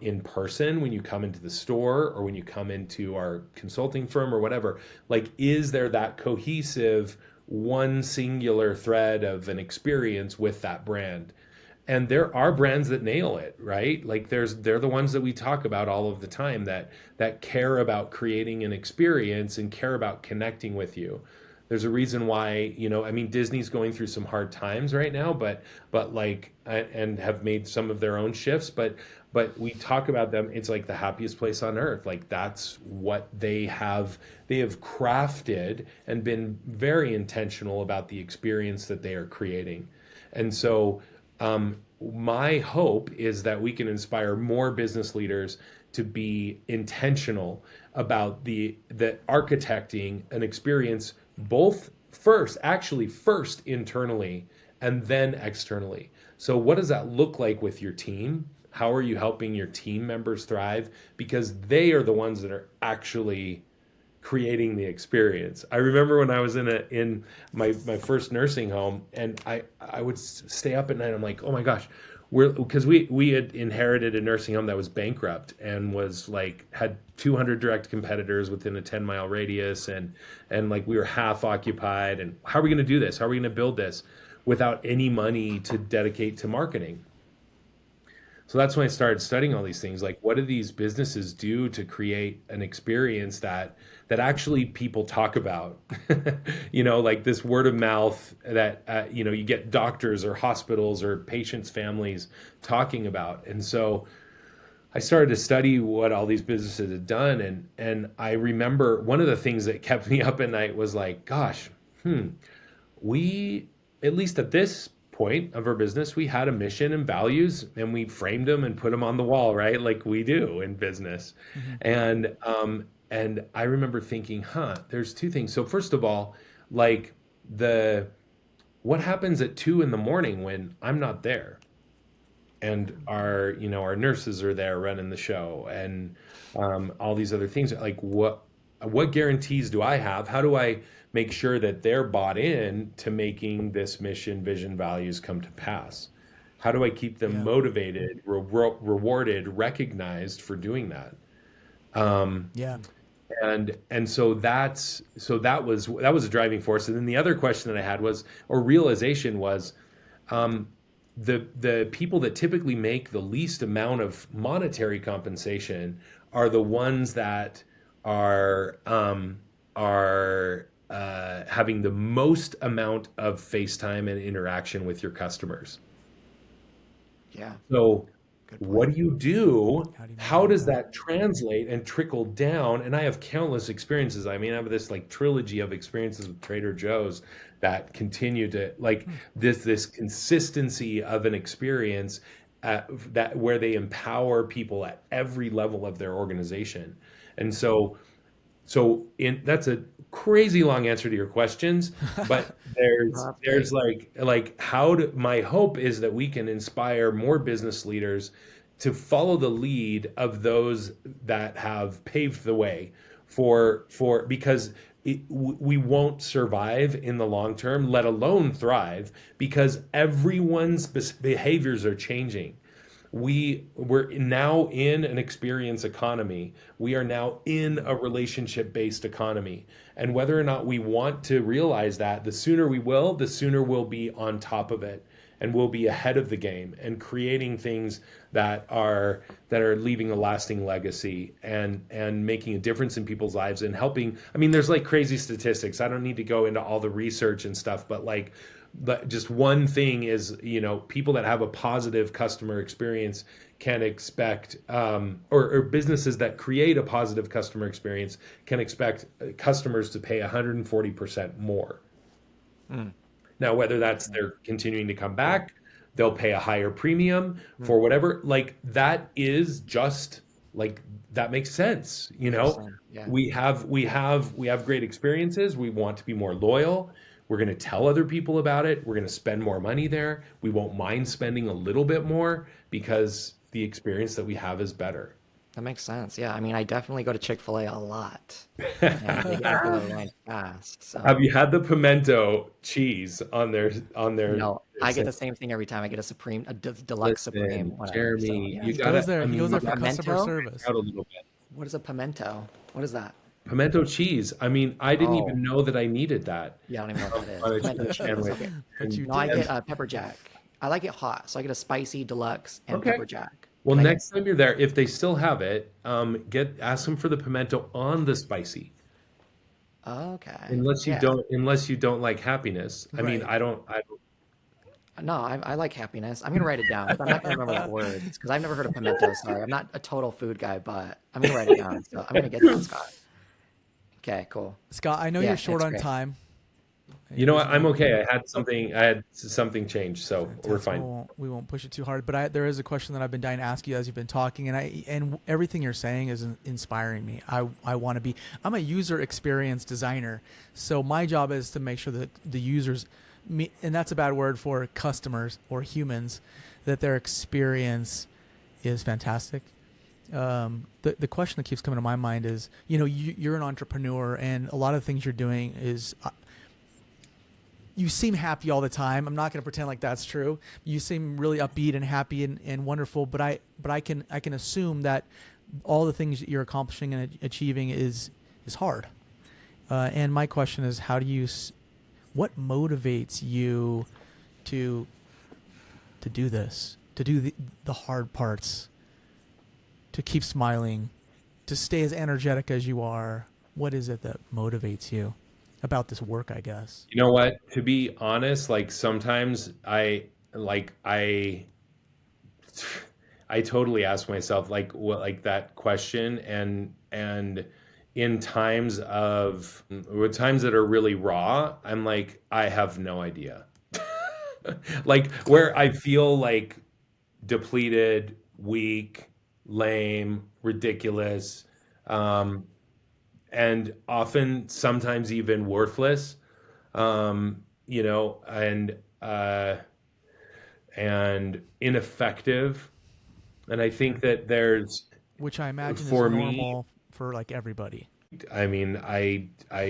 in person when you come into the store or when you come into our consulting firm or whatever? Like, is there that cohesive one singular thread of an experience with that brand? And there are brands that nail it, right? Like they're the ones that we talk about all of the time that care about creating an experience and care about connecting with you. There's a reason why, Disney's going through some hard times right now, but like, and have made some of their own shifts, but we talk about them. It's like the happiest place on earth. Like that's what they have crafted and been very intentional about the experience that they are creating. And so, my hope is that we can inspire more business leaders to be intentional about the architecting an experience, both first internally and then externally. So what does that look like with your team? How are you helping your team members thrive? Because they are the ones that are actually creating the experience. I remember when I was in my first nursing home, and I would stay up at night. I'm like, oh my gosh, because we had inherited a nursing home that was bankrupt and was like had 200 direct competitors within a 10-mile radius, and like we were half occupied. And how are we going to do this? How are we going to build this without any money to dedicate to marketing? So that's when I started studying all these things. Like, what do these businesses do to create an experience that actually people talk about? Like this word of mouth that, you get doctors or hospitals or patients' families talking about. And so I started to study what all these businesses had done. And I remember one of the things that kept me up at night was like, gosh, we, at least at this point of our business, we had a mission and values, and we framed them and put them on the wall, right? Like we do in business. Mm-hmm. And I remember thinking, there's two things. So first of all, like what happens at 2 a.m. when I'm not there? And our nurses are there running the show, and all these other things. Like what guarantees do I have? How do I make sure that they're bought in to making this mission, vision, values come to pass? How do I keep them motivated, rewarded, recognized for doing that? And so that was a driving force. And then the other question that I had was, or realization was, the people that typically make the least amount of monetary compensation are the ones that are having the most amount of face time and interaction with your customers. Yeah. So what do you do? How does that translate and trickle down? And I have countless experiences. I mean, I have this like trilogy of experiences with Trader Joe's that continue to like this consistency of an experience that where they empower people at every level of their organization. And so that's a crazy long answer to your questions, but there's like my hope is that we can inspire more business leaders to follow the lead of those that have paved the way for because we won't survive in the long term, let alone thrive, because everyone's behaviors are changing. We're now in an experience economy. We are now in a relationship-based economy. And whether or not we want to realize that, the sooner we will, the sooner we'll be on top of it. and we'll be ahead of the game and creating things that are leaving a lasting legacy and making a difference in people's lives and helping. I mean, there's like crazy statistics. I don't need to go into all the research and stuff, but just one thing is, people that have a positive customer experience can expect, or businesses that create a positive customer experience can expect customers to pay 140% more. Now, whether that's they're continuing to come back, they'll pay a higher premium for whatever, like that is just like, that makes sense. Interesting. Yeah. We have great experiences. We want to be more loyal. We're going to tell other people about it. We're going to spend more money there. We won't mind spending a little bit more because the experience that we have is better. That makes sense. Yeah. I mean, I definitely go to Chick-fil-A a lot, and they get through the line fast. So Have you had the pimento cheese on their no, I get the sandwich? same thing every time. I get a Supreme, a deluxe Supreme, Listen, whatever. So Jeremy, yeah. you He gotta. goes there. I He mean, goes there you for gotta customer Pimento? service. out a little bit. What is a pimento? What is that? Pimento cheese. I mean, I didn't Oh, even know that I needed that yeah, I don't even know what that on is. a Pimento cheese cheese. sandwich. Okay. But you No, I did. get pepper jack. I like it hot, so I get a spicy deluxe and Okay. pepper jack. Well, Can I get? next time you're there, if they still have it, ask them for the pimento on the spicy. Okay. Yeah. Unless you don't like happiness. I mean, Right. I don't. No, I like happiness. I'm gonna write it down, but I'm not gonna remember the words because I've never heard of pimento. Sorry, I'm not a total food guy, but I'm gonna write it down. So I'm gonna get that, Scott. Okay, cool. Scott, I know Yeah, you're short it's on great. time. You You're know busy what? I'm man. okay. I had something change, so we're Fantastic. fine. We won't push it too hard. But there is a question that I've been dying to ask you as you've been talking, and everything you're saying is inspiring me. I want to be. I'm a user experience designer, so my job is to make sure that the users, and that's a bad word for customers or humans, that their experience is fantastic. The question that keeps coming to my mind is, you're an entrepreneur, and a lot of the things you're doing is. You seem happy all the time. I'm not going to pretend like that's true. You seem really upbeat and happy and wonderful, but I can assume that all the things that you're accomplishing and achieving is hard. And my question is, what motivates you to do this, to do the hard parts, to keep smiling, to stay as energetic as you are? What is it that motivates you about this work, I guess? You know what? To be honest, like sometimes I totally ask myself like what like that question and in times with times that are really raw, I'm like, I have no idea. Like where I feel like depleted, weak, lame, ridiculous, um, and often sometimes even worthless, you know, uh, and ineffective. And I think Sure. that there's, Which I imagine is for me, normal for like everybody. I mean, I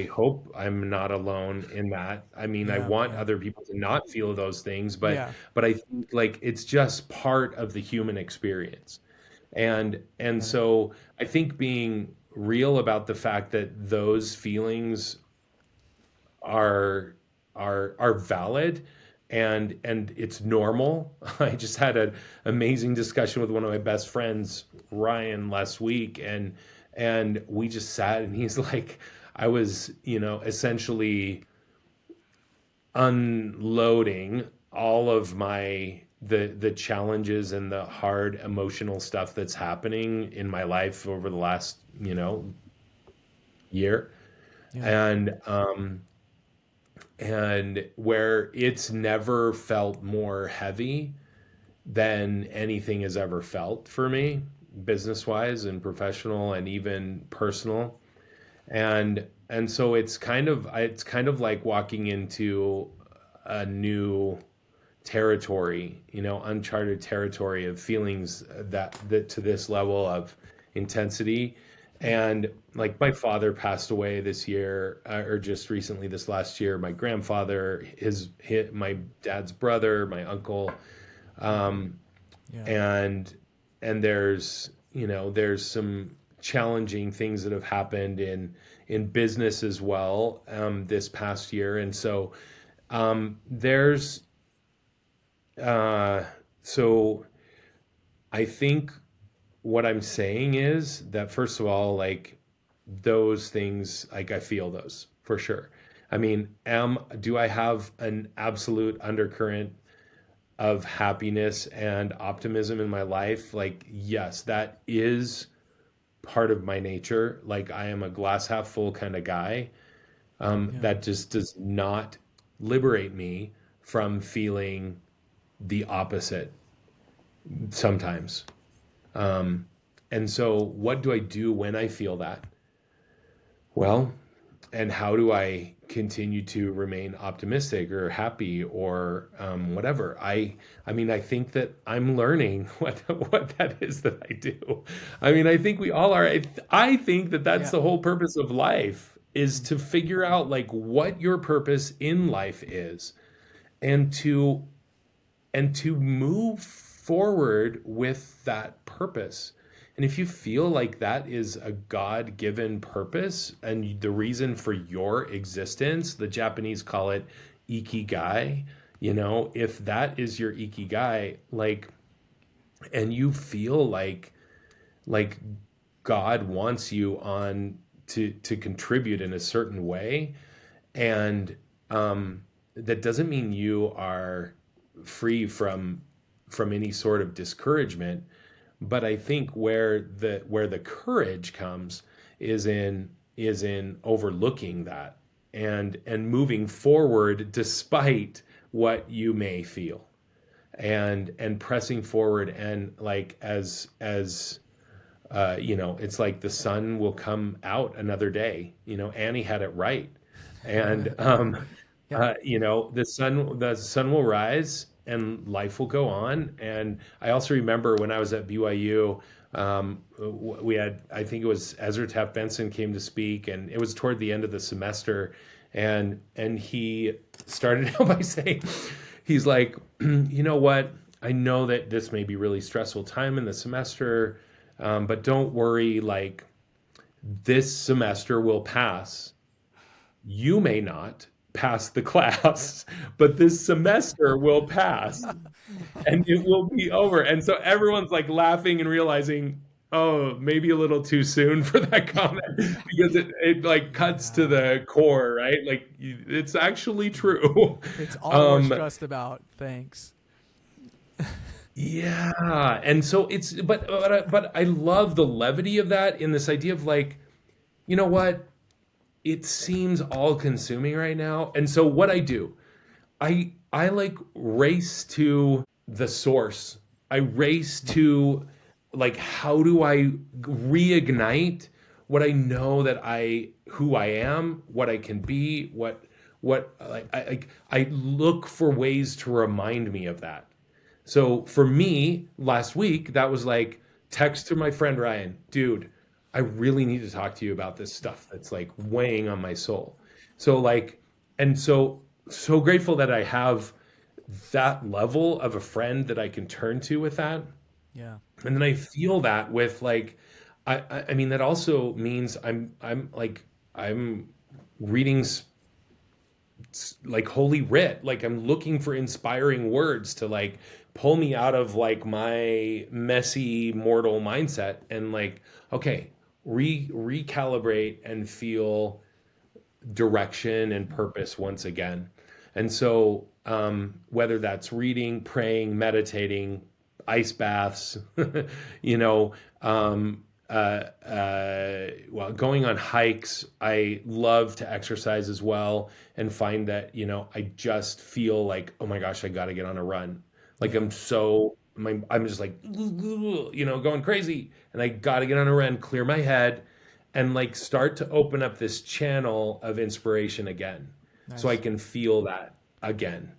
hope I'm not alone in that. I mean, I Yeah, want yeah, other people to not feel those things, yeah. but I think like it's just part of the human experience. And Right. so I think being real about the fact that those feelings are are valid and it's normal. I just had an amazing discussion with one of my best friends, Ryan, last week, and we just sat and he's like, I was, you know, essentially unloading all of my the challenges and the hard emotional stuff that's happening in my life over the last, you know, year. Yeah. And and where it's never felt more heavy than anything has ever felt for me, business wise and professional and even personal. And so it's kind of like walking into a new territory, you know, uncharted territory of feelings that to this level of intensity. And like my father passed away this year, or just recently this last year. My grandfather, my dad's brother, my uncle, um, Yeah. and there's, you know, there's some challenging things that have happened in business as well, this past year. And so there's So I think what I'm saying is that, first of all, like those things, like I feel those for sure. I mean, do I have an absolute undercurrent of happiness and optimism in my life? Like, yes, that is part of my nature. Like, I am a glass half full kind of guy. Yeah. That just does not liberate me from feeling the opposite sometimes. Um, and so, what do I do when I feel that? Well, and how do I continue to remain optimistic or happy or whatever? I mean, I think that I'm learning what that is that I do. I mean, I think we all are. I think that that's Yeah. the whole purpose of life is to figure out like what your purpose in life is, and to move forward with that purpose. And if you feel like that is a God-given purpose and the reason for your existence, the Japanese call it ikigai, if that is your ikigai, like, and you feel like God wants you on to contribute in a certain way, and that doesn't mean you are free from any sort of discouragement, but I think where the courage comes is in overlooking that and moving forward despite what you may feel, and pressing forward, and like it's like the sun will come out another day. Annie had it right. And Yeah. the sun will rise and life will go on. And I also remember when I was at BYU, we had, I think it was Ezra Taft Benson came to speak, and it was toward the end of the semester, and he started out by saying, he's like, you know what? I know that this may be really stressful time in the semester, but don't worry, like this semester will pass. You may not pass the class, but this semester will pass and it will be over. And so everyone's like laughing and realizing, oh, maybe a little too soon for that comment, because it like cuts to Yeah. the core, right? Like it's actually true. It's all we're Um, stressed about. Thanks. yeah. And so but I love the levity of that, in this idea of like, you know what? It seems all consuming right now. And so what I do, I like race to the source. I race to like, how do I reignite what I know that who I am, what I can be, what I look for ways to remind me of that. So for me, last week, that was like text to my friend Ryan, dude, I really need to talk to you about this stuff that's like weighing on my soul. So like, and so grateful that I have that level of a friend that I can turn to with that. Yeah. And then I feel that with like, I mean, that also means I'm reading like holy writ, like I'm looking for inspiring words to like pull me out of like my messy mortal mindset, and like, okay, recalibrate and feel direction and purpose once again. And so whether that's reading, praying, meditating, ice baths, you know, well, going on hikes. I love to exercise as well, and find that, I just feel like, oh my gosh, I got to get on a run. Like Yeah. I'm just like, going crazy, and I got to get on a run, clear my head, and like start to open up this channel of inspiration again, so I Nice. can feel that again.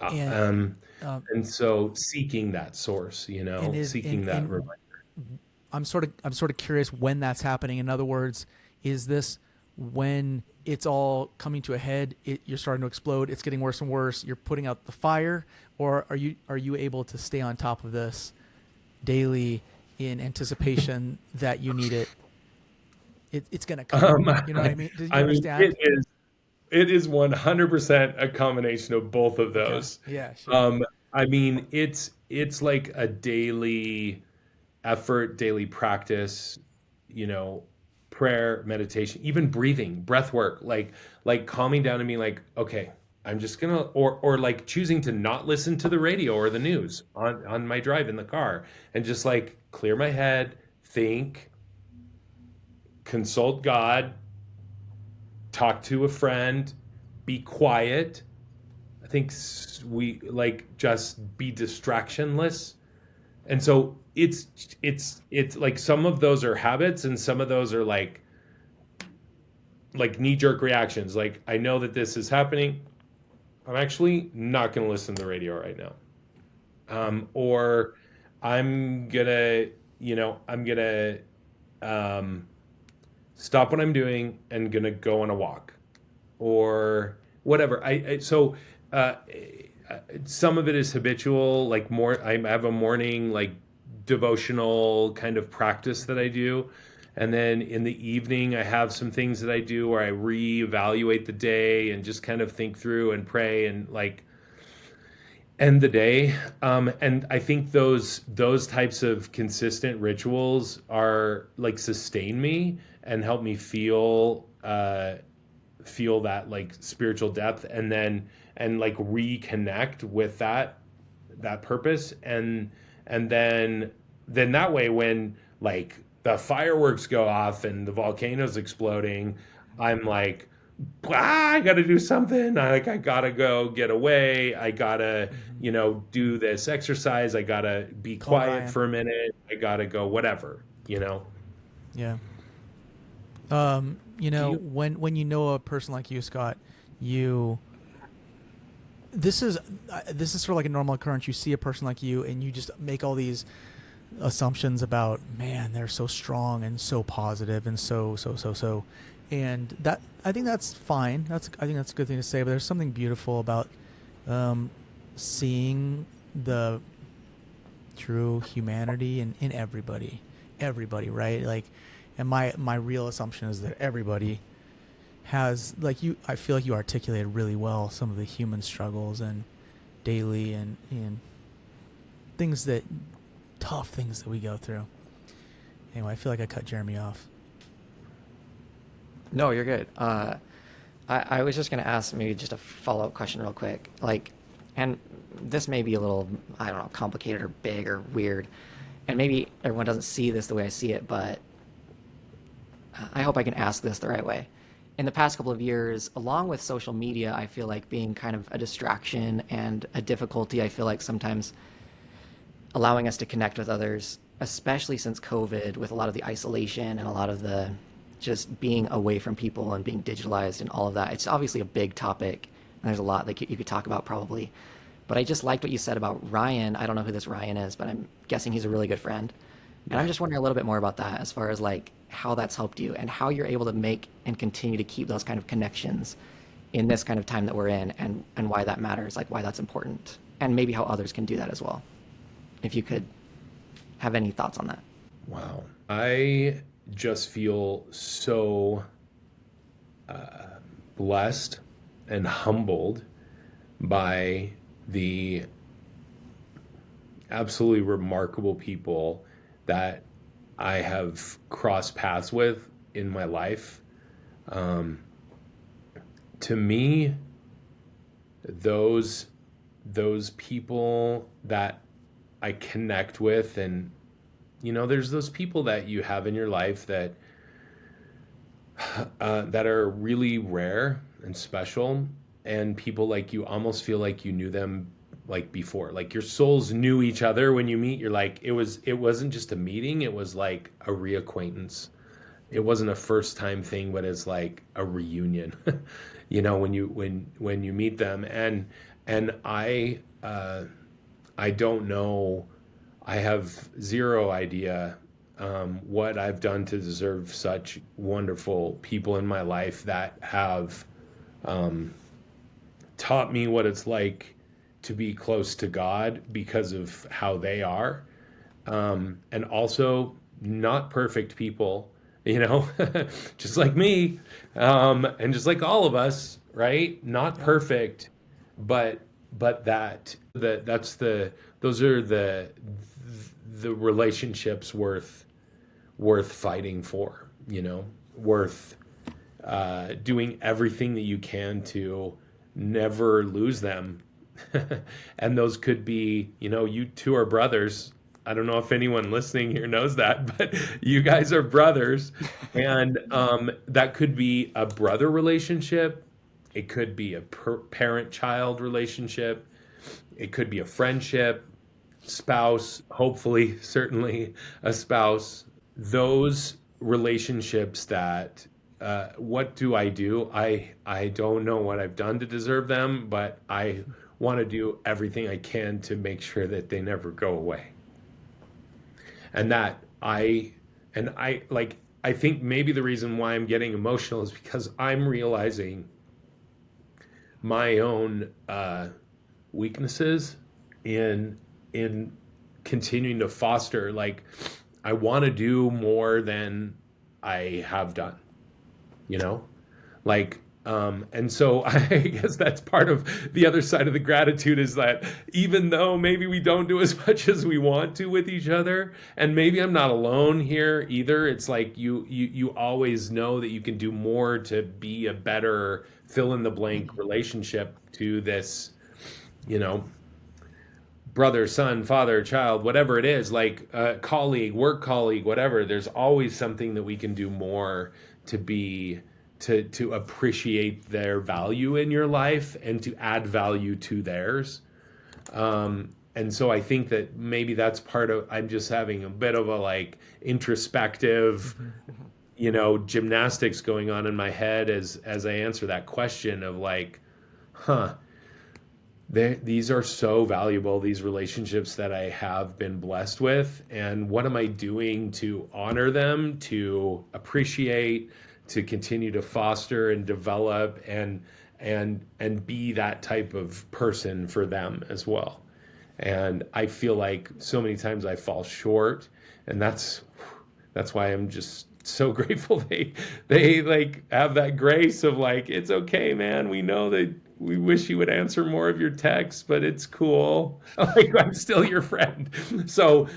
Uh, And Um, um, and so seeking that source, and is seeking that and reminder. I'm sort of curious when that's happening. In other words, is this when it's all coming to a head? You're starting to explode. It's getting worse and worse. You're putting out the fire, or are you able to stay on top of this daily in anticipation that you need it? It's gonna come. You know what I mean? Did you I mean, understand? it is 100% a combination of both of Okay. those. Yeah. Sure. Um, I mean, it's like a daily effort, daily practice, you know, prayer, meditation, even breathing, breath work, like calming down and being like, okay, I'm just gonna, or like choosing to not listen to the radio or the news on my drive in the car, and just like clear my head, think, consult God, talk to a friend, be quiet. I think we like just be distractionless. And so it's like some of those are habits and some of those are like knee jerk reactions. Like I know that this is happening. I'm actually not going to listen to the radio right now. Or I'm gonna, I'm gonna um, stop what I'm doing and gonna go on a walk, or whatever. So uh, some of it is habitual. Like more, I have a morning like devotional kind of practice that I do, and then in the evening I have some things that I do where I reevaluate the day and just kind of think through and pray and like end the day. And I think those types of consistent rituals are like sustain me and help me feel that like spiritual depth, and then and like reconnect with that purpose, and then that way when like the fireworks go off and the volcano's exploding, I'm like, I gotta do something. I gotta go get away. I gotta, Hmm. do this exercise. I gotta be Call quiet Ryan. for a minute. I gotta go whatever. Yeah. Do you? When you know a person like you, Scott, you this is sort of like a normal occurrence. You see a person like you, and you just make all these assumptions about, man, they're so strong and so positive and so, and that I think that's fine. I think that's a good thing to say. But there's something beautiful about um, seeing the true humanity in everybody, right? Like, and my real assumption is that everybody has, like, you. I feel like you articulated really well some of the human struggles and daily and things that tough things that we go through. Anyway, I feel like I cut Jeremy off. No, you're good. I was just gonna ask maybe just a follow-up question real quick. Like, and this may be a little, I don't know, complicated or big or weird, and maybe everyone doesn't see this the way I see it, but I hope I can ask this the right way. In the past couple of years, along with social media, I feel like being kind of a distraction and a difficulty, I feel like sometimes allowing us to connect with others, especially since COVID, with a lot of the isolation and a lot of the just being away from people and being digitalized and all of that. It's obviously a big topic. And there's a lot that you could talk about probably. But I just liked what you said about Ryan. I don't know who this Ryan is, but I'm guessing he's a really good friend. And I'm Yeah. just wondering a little bit more about that, as far as like how that's helped you and how you're able to make and continue to keep those kind of connections in this kind of time that we're in, and why that matters, like why that's important, and maybe how others can do that as well. If you could have any thoughts on that. Wow. I just feel so blessed and humbled by the absolutely remarkable people that I have crossed paths with in my life. Um, to me, those those people that I connect with, and there's those people that you have in your life that are really rare and special, and people like you almost feel like you knew them like before, like your souls knew each other when you meet. You're like, it wasn't just a meeting, it was like a reacquaintance. It wasn't a first time thing, but it's like a reunion. When you meet them, and I don't know, I have zero idea what I've done to deserve such wonderful people in my life that have um, taught me what it's like to be close to God because of how they are. And also not perfect people, just like me, and just like all of us, right? Not Yep. perfect, but but those are the relationships worth fighting for, worth doing everything that you can to never lose them. And those could be, you two are brothers. I don't know if anyone listening here knows that, but you guys are brothers. And that could be a brother relationship. It could be a parent-child relationship. It could be a friendship, spouse, hopefully, certainly a spouse. Those relationships that, what do? I don't know what I've done to deserve them, but I want to do everything I can to make sure that they never go away. And I think maybe the reason why I'm getting emotional is because I'm realizing my own weaknesses in continuing to foster. Like, I want to do more than I have done, and so I guess that's part of the other side of the gratitude, is that even though maybe we don't do as much as we want to with each other, and maybe I'm not alone here either, it's like you always know that you can do more to be a better fill in the blank relationship to this, brother, son, father, child, whatever it is, like colleague, work colleague, whatever. There's always something that we can do more to be to appreciate their value in your life and to add value to theirs. And so I think that maybe that's part of, I'm just having a bit of a introspective, gymnastics going on in my head as I answer that question of these are so valuable, these relationships that I have been blessed with. And what am I doing to honor them, to appreciate, to continue to foster and develop and be that type of person for them as well? And I feel like so many times I fall short, and that's why I'm just so grateful they have that grace of it's okay, man. We know that we wish you would answer more of your texts, but it's cool. I'm still your friend. So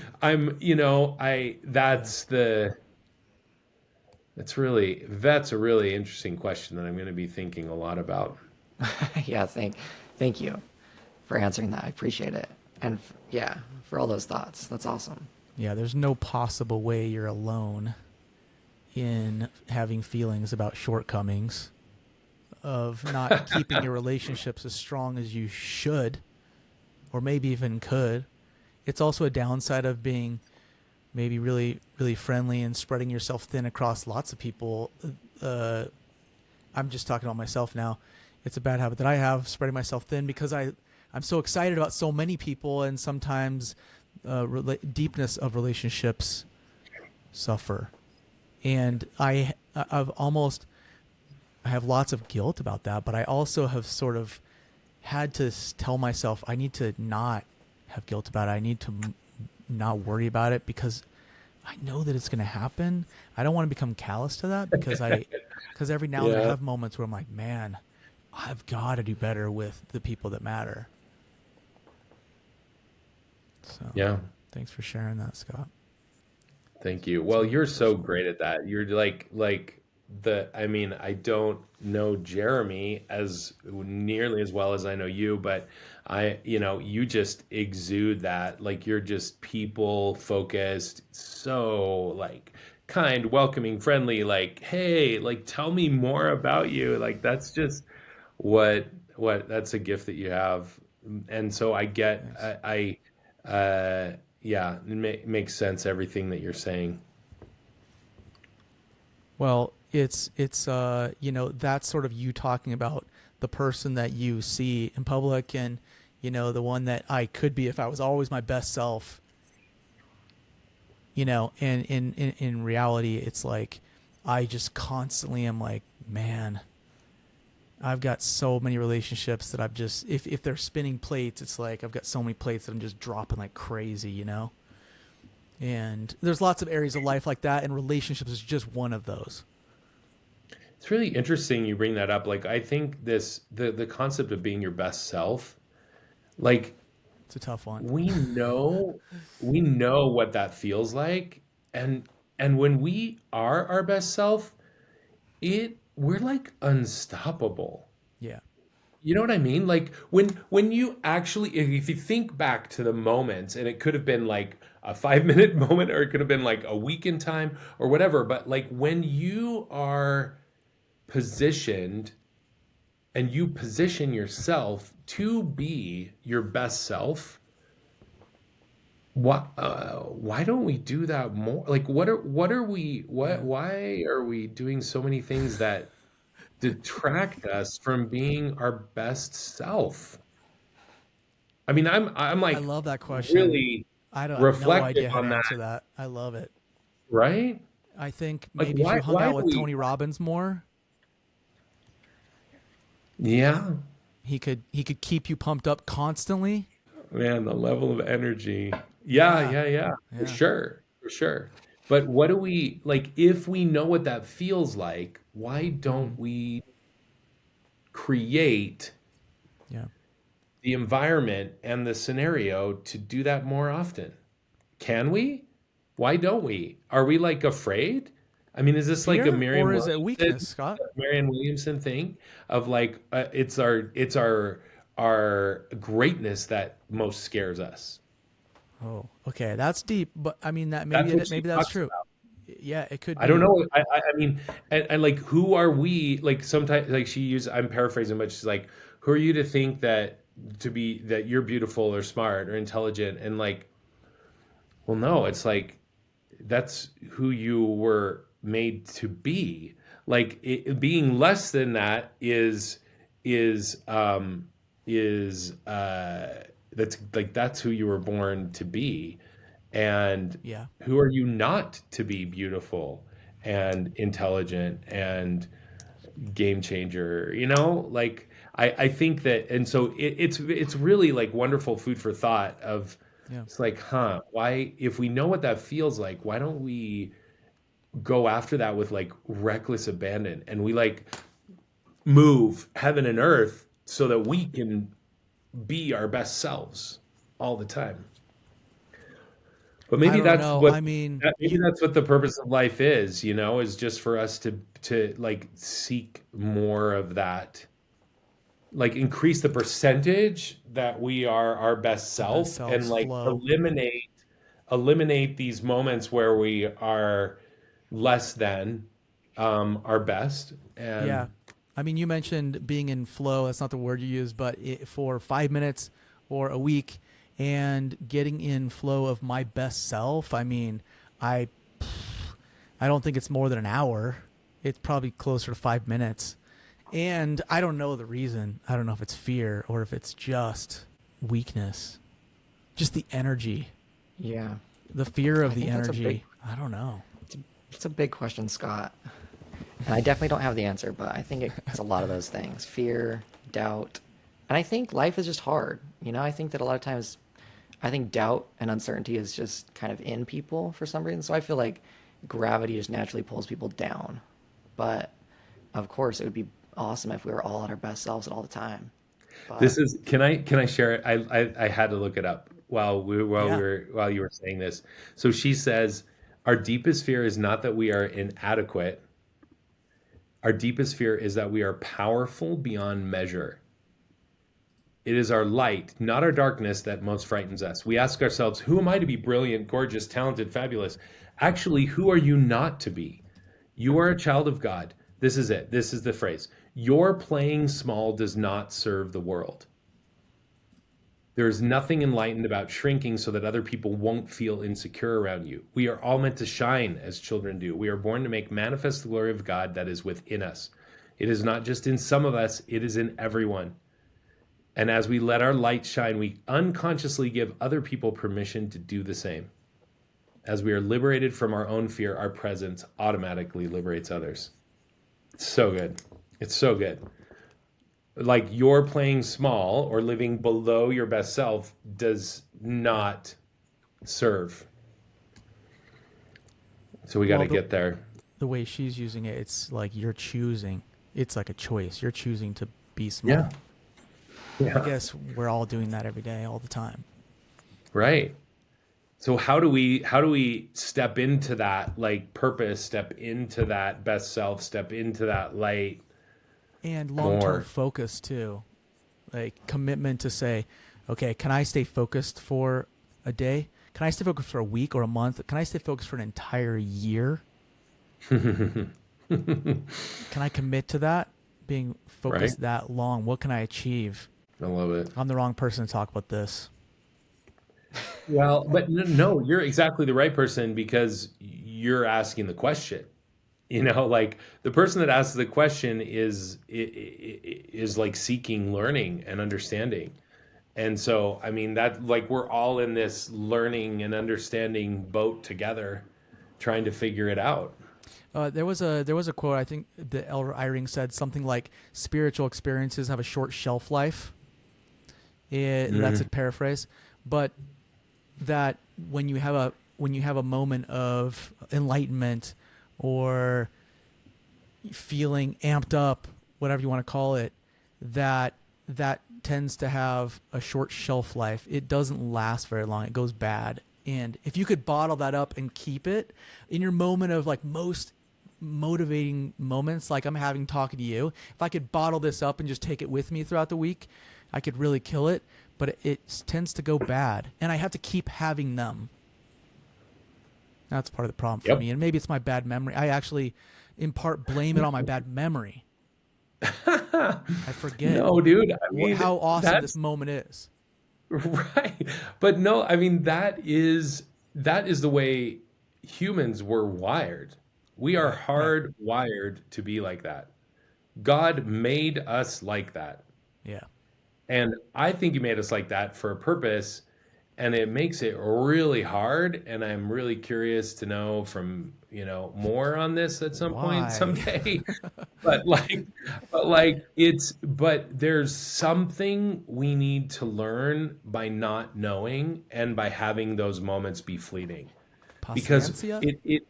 that's a really interesting question that I'm going to be thinking a lot about. Yeah, thank you for answering that. I appreciate it. And for all those thoughts. That's awesome. Yeah, there's no possible way you're alone in having feelings about shortcomings, of not keeping your relationships as strong as you should, or maybe even could. It's also a downside of being maybe really, really friendly and spreading yourself thin across lots of people. I'm just talking about myself now. It's a bad habit that I have, spreading myself thin, because I'm so excited about so many people, and sometimes deepness of relationships suffer. And I have lots of guilt about that, but I also have sort of had to tell myself I need to not have guilt about it. I need to not worry about it, because I know that it's going to happen. I don't want to become callous to that, because every now and then I have moments where I'm like, man, I've got to do better with the people that matter. So thanks for sharing that, Scott. Thank you. Well, you're so great at that. You're I don't know Jeremy as nearly as well as I know you, but you just exude that. You're just people focused, so kind, welcoming, friendly, hey, tell me more about you. That's just what that's a gift that you have. And so I get, nice. It makes sense, everything that you're saying. Well, it's that's sort of you talking about the person that you see in public, and the one that I could be if I was always my best self. And in reality, it's I just constantly am man, I've got so many relationships that I've just, if they're spinning plates, it's I've got so many plates that I'm just dropping like crazy, And there's lots of areas of life like that, and relationships is just one of those. It's really interesting you bring that up. I think the concept of being your best self Like It's a tough one. we know what that feels like, and when we are our best self, we're like unstoppable. Yeah. You know what I mean? Like when you actually, if you think back to the moments, and it could have been like a 5 minute moment, or it could have been like a week in time, or whatever. But like when you are positioned and you position yourself to be your best self, why don't we do that more? Like Yeah. why are we doing so many things that detract us from being our best self? I mean, I'm I like love that question. really I have no reflective idea how to on that, answer that. I love it. right? I think Like maybe if you hung why out do with we? Tony Robbins more, Yeah, he could keep you pumped up constantly. man, the level of energy. Yeah, Yeah. yeah, yeah, for Yeah. sure, for sure. But what do we like if we know what that feels like, why don't Mm, we create yeah. the environment and the scenario to do that more often? Can we? Why don't we? Are we like afraid? I mean, is this like a Fear or is it weakness, Scott? Marianne Williamson thing of like it's our greatness that most scares us? Oh, okay. That's deep, but I mean that That's what she maybe that's talks true. about. Yeah, it could I don't be. know. I mean, and like, who are we? Like, sometimes, like I'm paraphrasing, but she's like, who are you to think that you're beautiful or smart or intelligent? And like, well, no, it's like that's who you were made to be. Like being less than that is is that's like that's who you were born to be. And Yeah. who are you not to be beautiful and intelligent and game changer, like I think that, and so it's really like wonderful food for thought of, Yeah. it's like, why, if we know what that feels like, why don't we go after that with like reckless abandon, and we like move heaven and earth so that we can be our best selves all the time. But I maybe don't that's know. what I mean, maybe that's what the purpose of life is, is just for us to like seek more of that, like increase the percentage that we are our best our best self, and selves like flow. eliminate these moments where we are less than our best. Yeah. And I mean, you mentioned being in flow. That's not the word you use, but for 5 minutes or a week and getting in flow of my best self. I mean, I I don't think it's more than an hour. It's probably closer to 5 minutes. And I don't know the reason. I don't know if it's fear or if it's just weakness. Just the energy. Yeah. The fear I of the think that's a big energy. I don't know. it's a big question, Scott. And I definitely don't have the answer, but I think it's a lot of those things. Fear, doubt. And I think life is just hard. I think that a lot of times I think doubt and uncertainty is just kind of in people for some reason. So I feel like gravity just naturally pulls people down. But of course, it would be awesome if we were all at our best selves all the time. this But is, can I share it? I had to look it up Yeah. while you were saying this. So she says, our deepest fear is not that we are inadequate. Our deepest fear is that we are powerful beyond measure. It is our light, not our darkness, that most frightens us. We ask ourselves, who am I to be brilliant, gorgeous, talented, fabulous? Actually, who are you not to be? You are a child of God. This is it. This is the phrase. Your playing small does not serve the world. There is nothing enlightened about shrinking so that other people won't feel insecure around you. We are all meant to shine as children do. We are born to make manifest the glory of God that is within us. It is not just in some of us, it is in everyone. And as we let our light shine, we unconsciously give other people permission to do the same. As we are liberated from our own fear, our presence automatically liberates others. It's so good. It's so good. Like, you're playing small or living below your best self does Yeah. not serve. So we got Well, to get there. the way she's using it, it's like you're choosing. It's like a choice. You're choosing to be Yeah. small. I Yeah. guess we're all doing that every day, all the time. Right. So how do we step into that like purpose, step into that best self, step into that light And long-term more? focus too. Like commitment to say, okay, can I stay focused for a day? Can I stay focused for a week or a month? Can I stay focused for an entire year? Can I commit to that? Being Right? focused that long, what can I achieve? I love it. I'm the wrong person to talk about this. Well, but no, you're exactly the right person because you're asking the question. Like the person that asks the question is like seeking learning and understanding. And so, I mean, that like we're all in this learning and understanding boat together, trying to figure it out. There was a quote. I think the elder Eyring said something like, "Spiritual experiences have a short shelf life." That's a Mm, paraphrase, but that when you have a moment of enlightenment or feeling amped up, whatever you want to call it, that tends to have a short shelf life. It doesn't last very long. It goes bad. And if you could bottle that up and keep it in your moment of like most motivating moments, like I'm having talking to you, if I could bottle this up and just take it with me throughout the week, I could really kill it. But it tends to go bad, and I have to keep having them. That's part of the problem for yep. me. And maybe it's my bad memory. I actually, in part, blame it on my bad memory. I forget No, dude. I mean, how awesome this that's moment is. right. But no, I mean that is the way humans were wired. We are Right, right. hardwired to be like that. God made us like that. Yeah. And I think he made us like that for a purpose, and it makes it really hard. And I'm really curious to know from, more on this at some point Why? someday. But like, but there's something we need to learn by not knowing and by having those moments be fleeting. Because Paciencia? it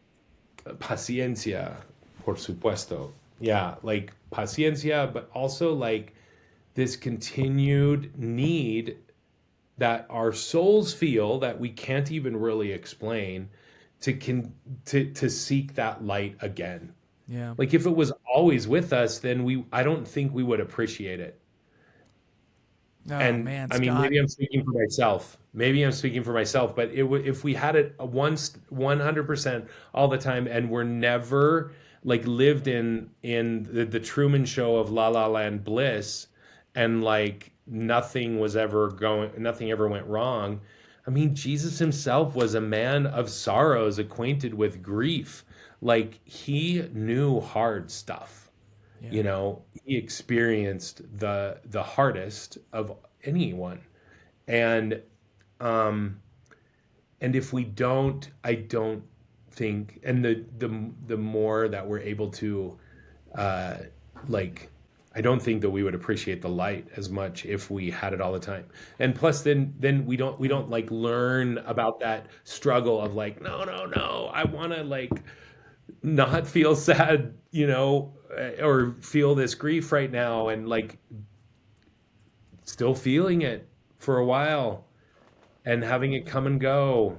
paciencia, por supuesto. Yeah, like paciencia, but also like this continued need that our souls feel that we can't even really explain to seek that light again. Yeah. Like if it was always with us, then I don't think we would appreciate it. Oh And man, I mean, Scott. maybe I'm speaking for myself. Maybe I'm speaking for myself, but if we had it once 100% all the time and we're never like lived in the Truman Show of La La Land bliss and like nothing ever went wrong. I mean, Jesus himself was a man of sorrows, acquainted with grief. Like he knew hard stuff. Yeah. He experienced the hardest of anyone. And um and if we don't, I don't think, and the more that we're able to uh like I don't think that we would appreciate the light as much if we had it all the time. And plus then Yeah. we don't like learn about that struggle of like, no, no, no, I want to like not feel sad, or feel this grief right now, and like still feeling it for a while and having it come and go.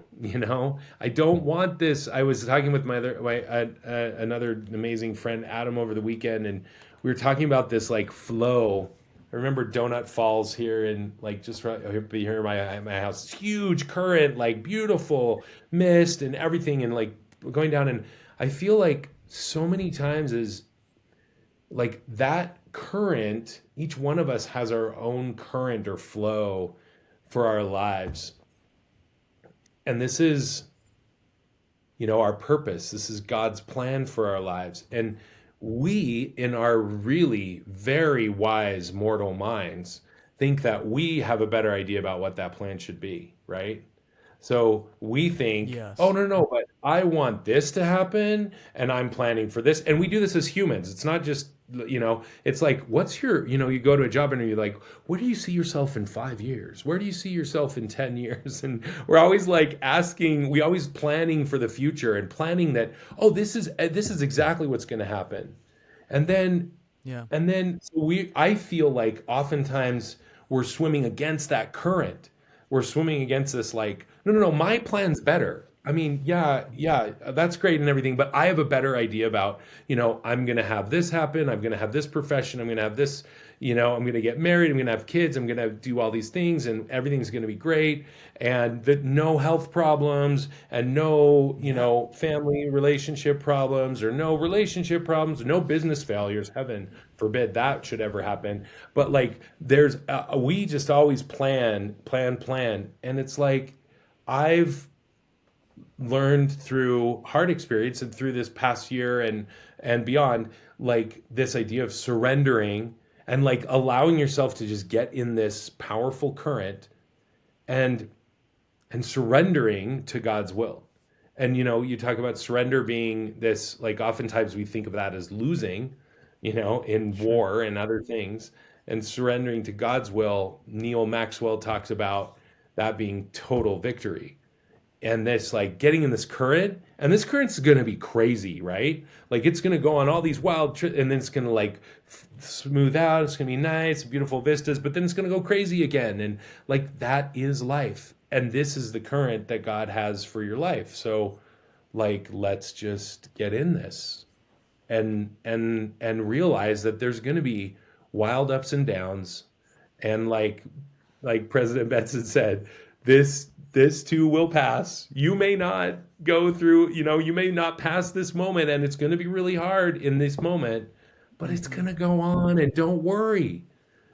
I don't want this. I was talking with another amazing friend, Adam, over the weekend, and we were talking about this like flow. I remember Donut Falls here in like just right here in my house. Huge current, like beautiful mist and everything, and like going down. And I feel like so many times is like that current. Each one of us has our own current or flow for our lives, and this is our purpose. This is God's plan for our lives. And we, in our really very wise mortal minds, think that we have a better idea about what that plan should be, right? So we think, oh, Yes. no, no, but I want this to happen and I'm planning for this. And we do this as humans. It's not just, it's like, you go to a job interview, like, where do you see yourself in 5 years? Where do you see yourself in 10 years? And we're always like we always planning for the future and planning that, oh, this is exactly what's going to happen. And then Yeah. I feel like oftentimes we're swimming against that current. We're swimming against this like, no, my plan's better. I mean, yeah, that's great and everything, but I have a better idea about, I'm going to have this happen. I'm going to have this profession. I'm going to have this, I'm going to get married. I'm going to have kids. I'm going to do all these things and everything's going to be great. And that no health problems and no, family relationship problems or no relationship problems, no business failures. Heaven forbid that should ever happen. But like we just always plan. And it's like, I've learned through hard experience and through this past year and beyond, like this idea of surrendering and like allowing yourself to just get in this powerful current and surrendering to God's will. And you talk about surrender being this, like oftentimes we think of that as losing, in war and other things, and surrendering to God's will. Neil Maxwell talks about that being total victory. And this like getting in this current, and this current's going to be crazy, right? Like it's going to go on all these wild and then it's going to like smooth out. It's going to be nice, beautiful vistas, but then it's going to go crazy again. And like that is life. And this is the current that God has for your life. So like, let's just get in this and realize that there's going to be wild ups and downs. And like President Benson said, this too will pass. You may not go through, you may not pass this moment and it's going to be really hard in this moment, but it's going to go on and don't worry.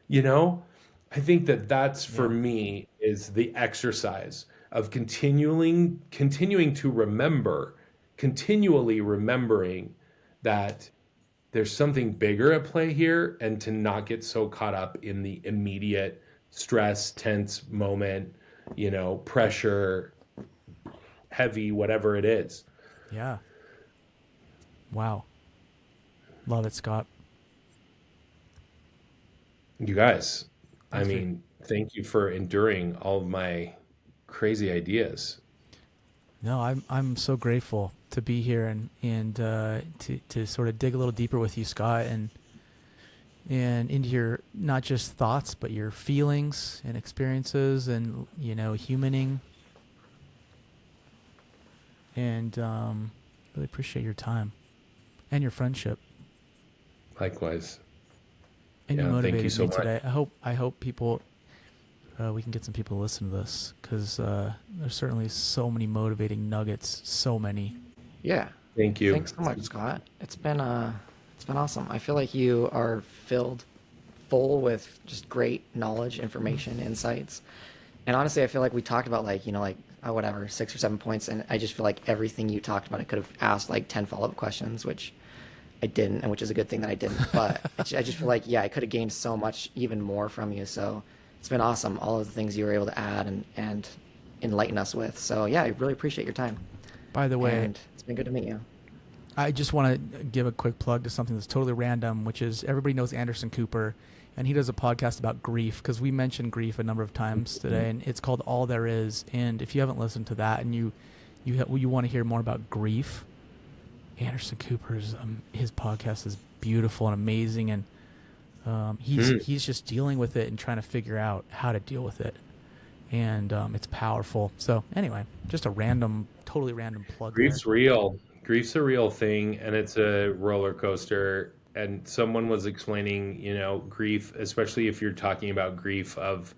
I think that's for me is the exercise of continually continually remembering that there's something bigger at play here and to not get so caught up in the immediate stress, tense moment, pressure, heavy, whatever it is. Yeah. Wow. Love it, Scott. You guys, thank you for enduring all of my crazy ideas. No, I'm so grateful to be here and to sort of dig a little deeper with you, Scott, and into your not just thoughts but your feelings and experiences and humaning, and really appreciate your time and your friendship. Likewise. And you motivated thank you so me much. today. I hope people we can get some people to listen to this, because there's certainly so many motivating nuggets, so many. Yeah. Thank you. Thanks so much, Scott. It's been awesome. I feel like you are filled full with just great knowledge, information, insights. And honestly, I feel like we talked about whatever, 6 or 7 points. And I just feel like everything you talked about, I could have asked like 10 follow-up questions, which I didn't, and which is a good thing that I didn't. But I just feel like, I could have gained so much even more from you. So it's been awesome. All of the things you were able to add and enlighten us with. So I really appreciate your time. By the way, and it's been good to meet you. I just want to give a quick plug to something that's totally random, which is everybody knows Anderson Cooper, and he does a podcast about grief, because we mentioned grief a number of times today, and it's called All There Is. And if you haven't listened to that and you want to hear more about grief, Anderson Cooper's his podcast is beautiful and amazing, and he's just dealing with it and trying to figure out how to deal with it, and it's powerful. So anyway, just a totally random plug. Grief's real. Grief's a real thing, and it's a roller coaster. And someone was explaining, grief, especially if you're talking about grief of,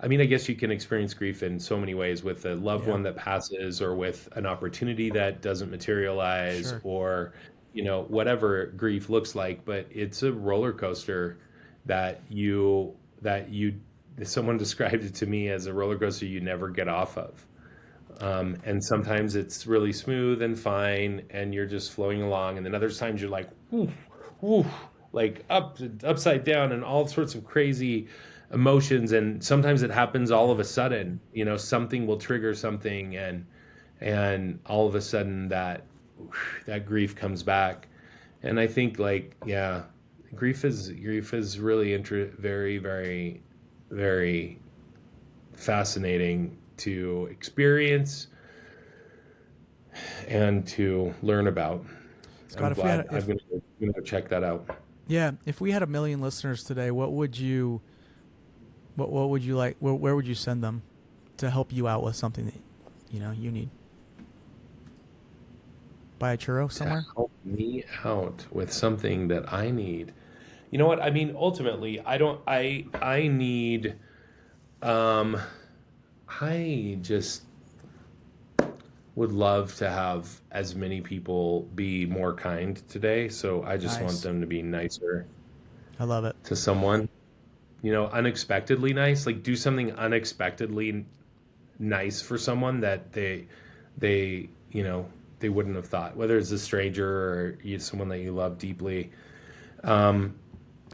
I guess you can experience grief in so many ways, with a loved one that passes, or with an opportunity that doesn't materialize, or, whatever grief looks like. But it's a roller coaster that someone described it to me as a roller coaster you never get off of. And sometimes it's really smooth and fine and you're just flowing along. And then other times you're like, woof, like upside down and all sorts of crazy emotions. And sometimes it happens all of a sudden, something will trigger something, and all of a sudden that grief comes back. And I think grief is really very, very, very fascinating to experience and to learn about. Scott, I'm going to check that out. Yeah, if we had 1 million listeners today, what would you What would you like? Where would you send them to help you out with something that you need? Buy a churro somewhere? To help me out with something that I need. You know what? I mean, ultimately, I need, um, I just would love to have as many people be more kind today. So I just want Nice. them to be nicer I love it. to someone, unexpectedly nice, like do something unexpectedly nice for someone that they wouldn't have thought, whether it's a stranger or someone that you love deeply. Um,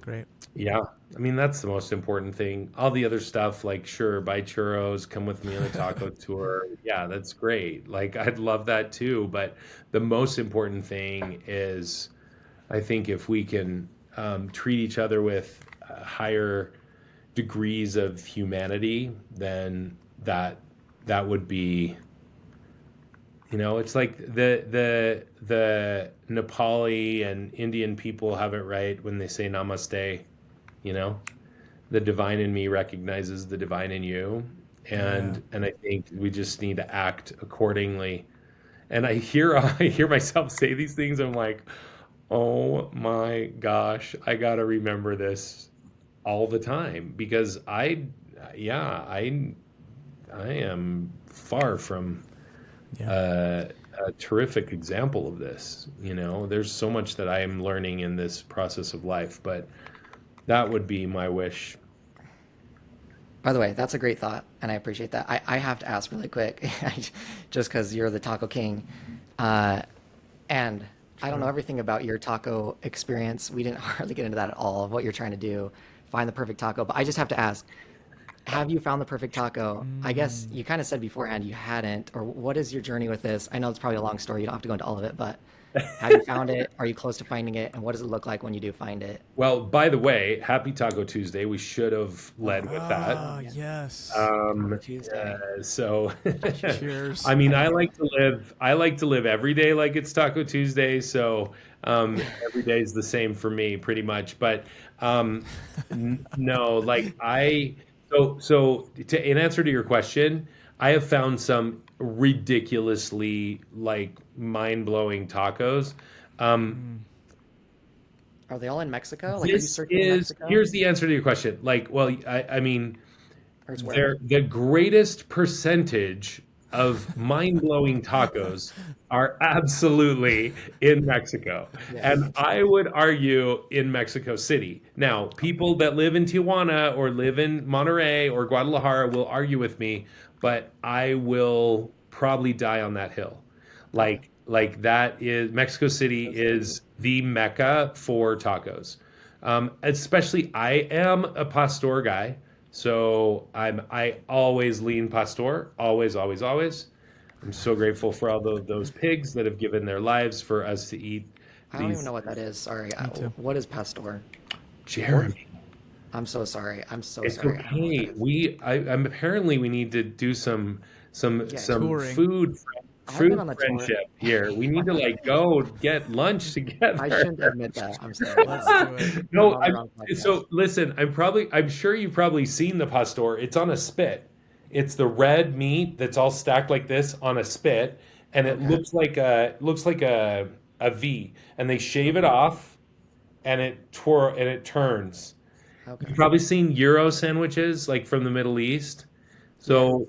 Great. yeah, I mean, that's the most important thing. All the other stuff, like, sure, buy churros, come with me on a taco tour. Yeah, that's great. Like, I'd love that too. But the most important thing is, I think if we can treat each other with higher degrees of humanity, then that would be, it's like the Nepali and Indian people have it right when they say namaste. The divine in me recognizes the divine in you, Yeah. and I think we just need to act accordingly. And I hear myself say these things. I'm like, oh my gosh, I gotta remember this all the time because yeah, I am far from Yeah. a terrific example of this. There's so much that I am learning in this process of life, but that would be my wish. By the way, that's a great thought, and I appreciate that. I have to ask really quick, just because you're the taco king, and I don't know everything about your taco experience. We didn't hardly get into that at all, of what you're trying to do, find the perfect taco. But I just have to ask, have you found the perfect taco? I guess you kind of said beforehand you hadn't, or what is your journey with this? I know it's probably a long story. You don't have to go into all of it, but have you found it? Are you close to finding it? And what does it look like when you do find it? Well, by the way, happy Taco Tuesday. We should have led with that. Ah, yes. Tuesday. So, Cheers. I mean, I like to live every day like it's Taco Tuesday. So, every day is the same for me, pretty much. But no, like in answer to your question, I have found some ridiculously like mind-blowing tacos. Um, Are they all in Mexico? Like, have you this searched in is Mexico? Here's the answer to your question. Like, well, I mean, Or it's wherever? the greatest percentage of mind-blowing tacos are absolutely in Mexico. Yeah. And I would argue in Mexico City. Now, people that live in Tijuana or live in Monterrey or Guadalajara will argue with me, but I will probably die on that hill. Like that is Mexico City is the mecca for tacos. Especially I am a pastor guy. So I always lean pastor, always, always, always. I'm so grateful for all those pigs that have given their lives for us to eat I don't even these. know what that is. Sorry. Me too. What is pastor? Jeremy, I'm so sorry. I'm so it's sorry. I don't know what that okay. is. I'm apparently we need to do some Yeah. Touring. I've been on food a tour. friendship here. We need to like go get lunch I together. shouldn't admit that. I'm sorry. Let's do it. I'm No, on the wrong podcast. so listen, I'm sure you've probably seen the pastor. It's on a spit. It's the red meat that's all stacked like this on a spit, and it Okay. looks like a V. And they shave it off, and it turns. Okay. You've probably seen Euro sandwiches like from the Middle East. Yeah. So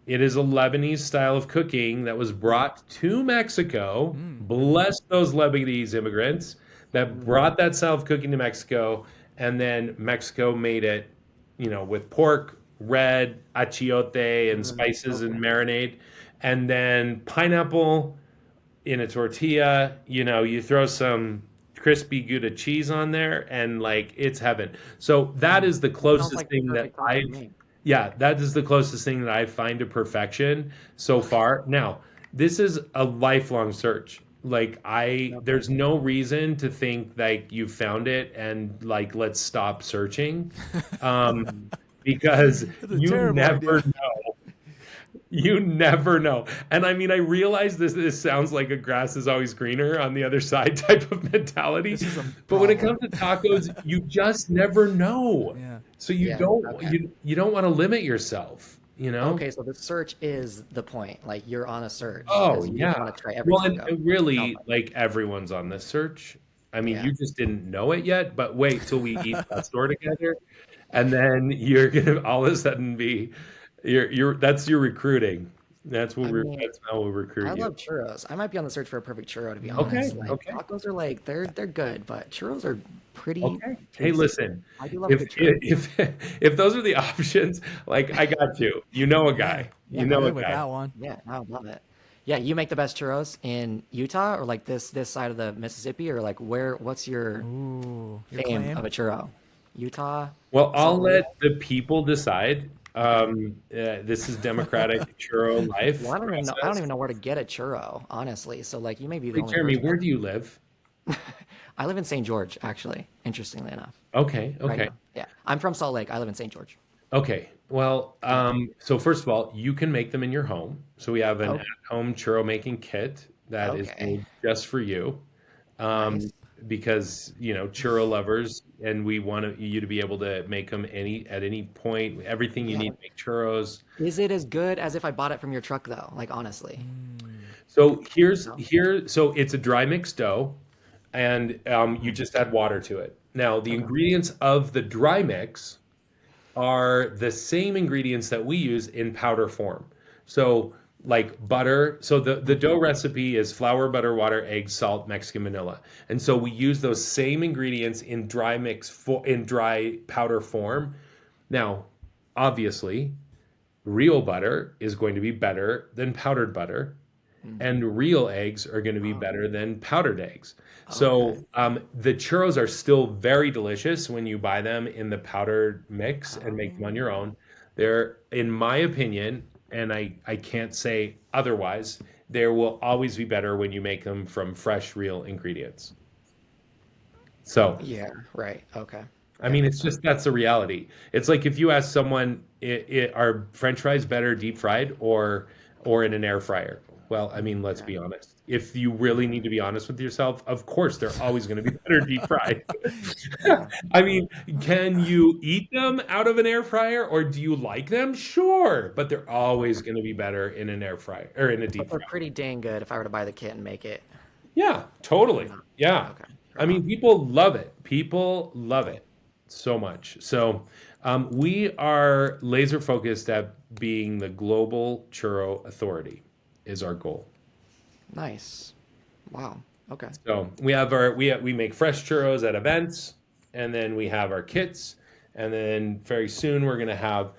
it is a Lebanese style of cooking that was brought to Mexico. Bless those Lebanese immigrants that brought that style of cooking to Mexico, and then Mexico made it, with pork, red, achiote, and spices and Okay. marinade, and then pineapple in a tortilla. You throw some crispy Gouda cheese on there, and like it's heaven. So that is the Sounds closest like the thing that perfect taco to me. yeah, that is the closest thing that I find to perfection so far. Now, this is a lifelong search. Like Okay. there's no reason to think like you found it and like let's stop searching, um, because That's a terrible idea. you never know. And I mean, I realize this sounds like a grass is always greener on the other side type of mentality, This is a but when it problem. comes to tacos, you just never know. Yeah. So Yeah. Okay. you don't want to limit yourself, you know? Okay. So the search is the point. Like you're on a search Oh because you just yeah. want to try every Well, and taco. Sounds really, like. like everyone's on this search. I mean, Yeah. you just didn't know it yet, but wait till we eat that store together, and then you're gonna all of a sudden be, you're that's your recruiting. I mean, That's how we'll I recruit you. love churros. I might be on the search for a perfect churro, to be Okay, honest. Like okay. tacos are like they're good, but churros are pretty Okay. Hey, tasty. listen, I do love a good churro. if those are the options, like I got you. You know a Yeah, guy. Yeah, You I'm know a good with guy. that one. yeah, I love it. Yeah, you make the best churros in Utah or like this side of the Mississippi or like what's your Ooh, your fame claim? of a churro? Utah, Well, I'll Salt Lake? let the people decide. Okay. This is democratic churro Well, life I don't process. even know where to get a churro, honestly. So like you may be the Hey, only Jeremy, where person. do you live? I live in St. George, actually, interestingly enough, Okay, right okay, now. Yeah. I'm from Salt Lake. I live in St. George. okay. Well, Yeah. so first of all, you can make them in your home. So we have an Oh, at-home churro making kit that is okay. made just for you. Nice. um, because churro lovers, and we want you to be able to make them at any point. Everything you Yeah. need to make churros. Is it as good as if I bought it from your truck though? Like honestly. Mm, So No? so it's a dry mix dough, and you just add water to it. Now the Okay. ingredients of the dry mix are the same ingredients that we use in powder form. So like butter. So the Mhm. dough recipe is flour, butter, water, eggs, salt, Mexican vanilla. And so we use those same ingredients in in dry powder form. Now, obviously, real butter is going to be better than powdered butter, Mm. and real eggs are going to be Oh, better than powdered eggs. okay. So the churros are still very delicious when you buy them in the powdered mix and make them on your Oh. own. They're, in my opinion, and I can't say otherwise, there will always be better when you make them from fresh, real ingredients. So Yeah, right. Okay. I That mean, makes it's sense. just that's the reality. It's like if you ask someone, are French fries better deep fried or in an air fryer? Well, I mean, let's Yeah. be honest. If you really need to be honest with yourself, of course they're always going to be better deep fried. Yeah. I mean, can you eat them out of an air fryer or do you like them? Sure, but they're always going to be better in an air fryer or in a But deep they're fryer. pretty dang good if I were to buy the kit and make it. Yeah, totally. Yeah. Yeah. Okay. I Right mean, on. people love it. People love it so much. So, we are laser focused at being the global churro authority, is our goal. Nice. Wow. Okay. So we make fresh churros at events, and then we have our kits, and then very soon we're gonna have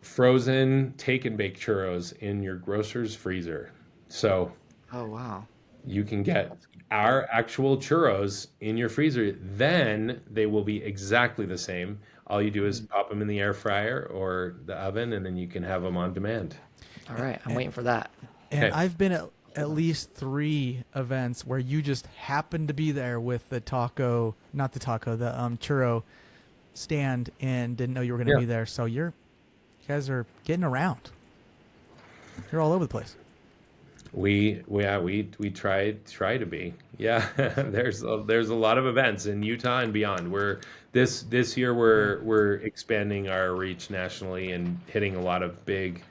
frozen take and bake churros in your grocer's freezer. So Oh wow. you can get That's cool. our actual churros in your freezer. Then they will be exactly the same. All you do is Mm. pop them in the air fryer or the oven, and then you can have them on demand. All right. I'm and, waiting for that. and Okay. I've been at least 3 events where you just happened to be there with the taco, not the taco, the churro stand, and didn't know you were going to Yeah. be there. So you guys are getting around. You're all over the place. We try to be. Yeah. There's a lot of events in Utah and beyond. This year Yeah. we're expanding our reach nationally and hitting a lot of big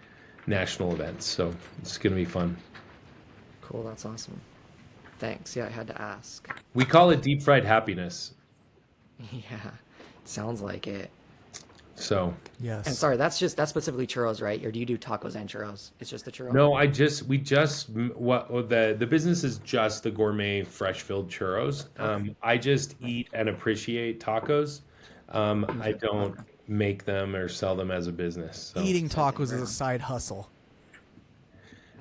national events. So it's gonna be fun. Cool. That's awesome. Thanks. Yeah, I had to ask. We call it deep fried happiness. Yeah. Sounds like it. So And Yes. sorry, that's specifically churros, right? Or do you do tacos and churros? It's just the churro? no, we just what the business is just the gourmet fresh filled churros. Okay. I just Nice. eat and appreciate tacos. I Okay. don't Okay. make them or sell them as a business. So, Eating Same thing. tacos is Right a on. side hustle.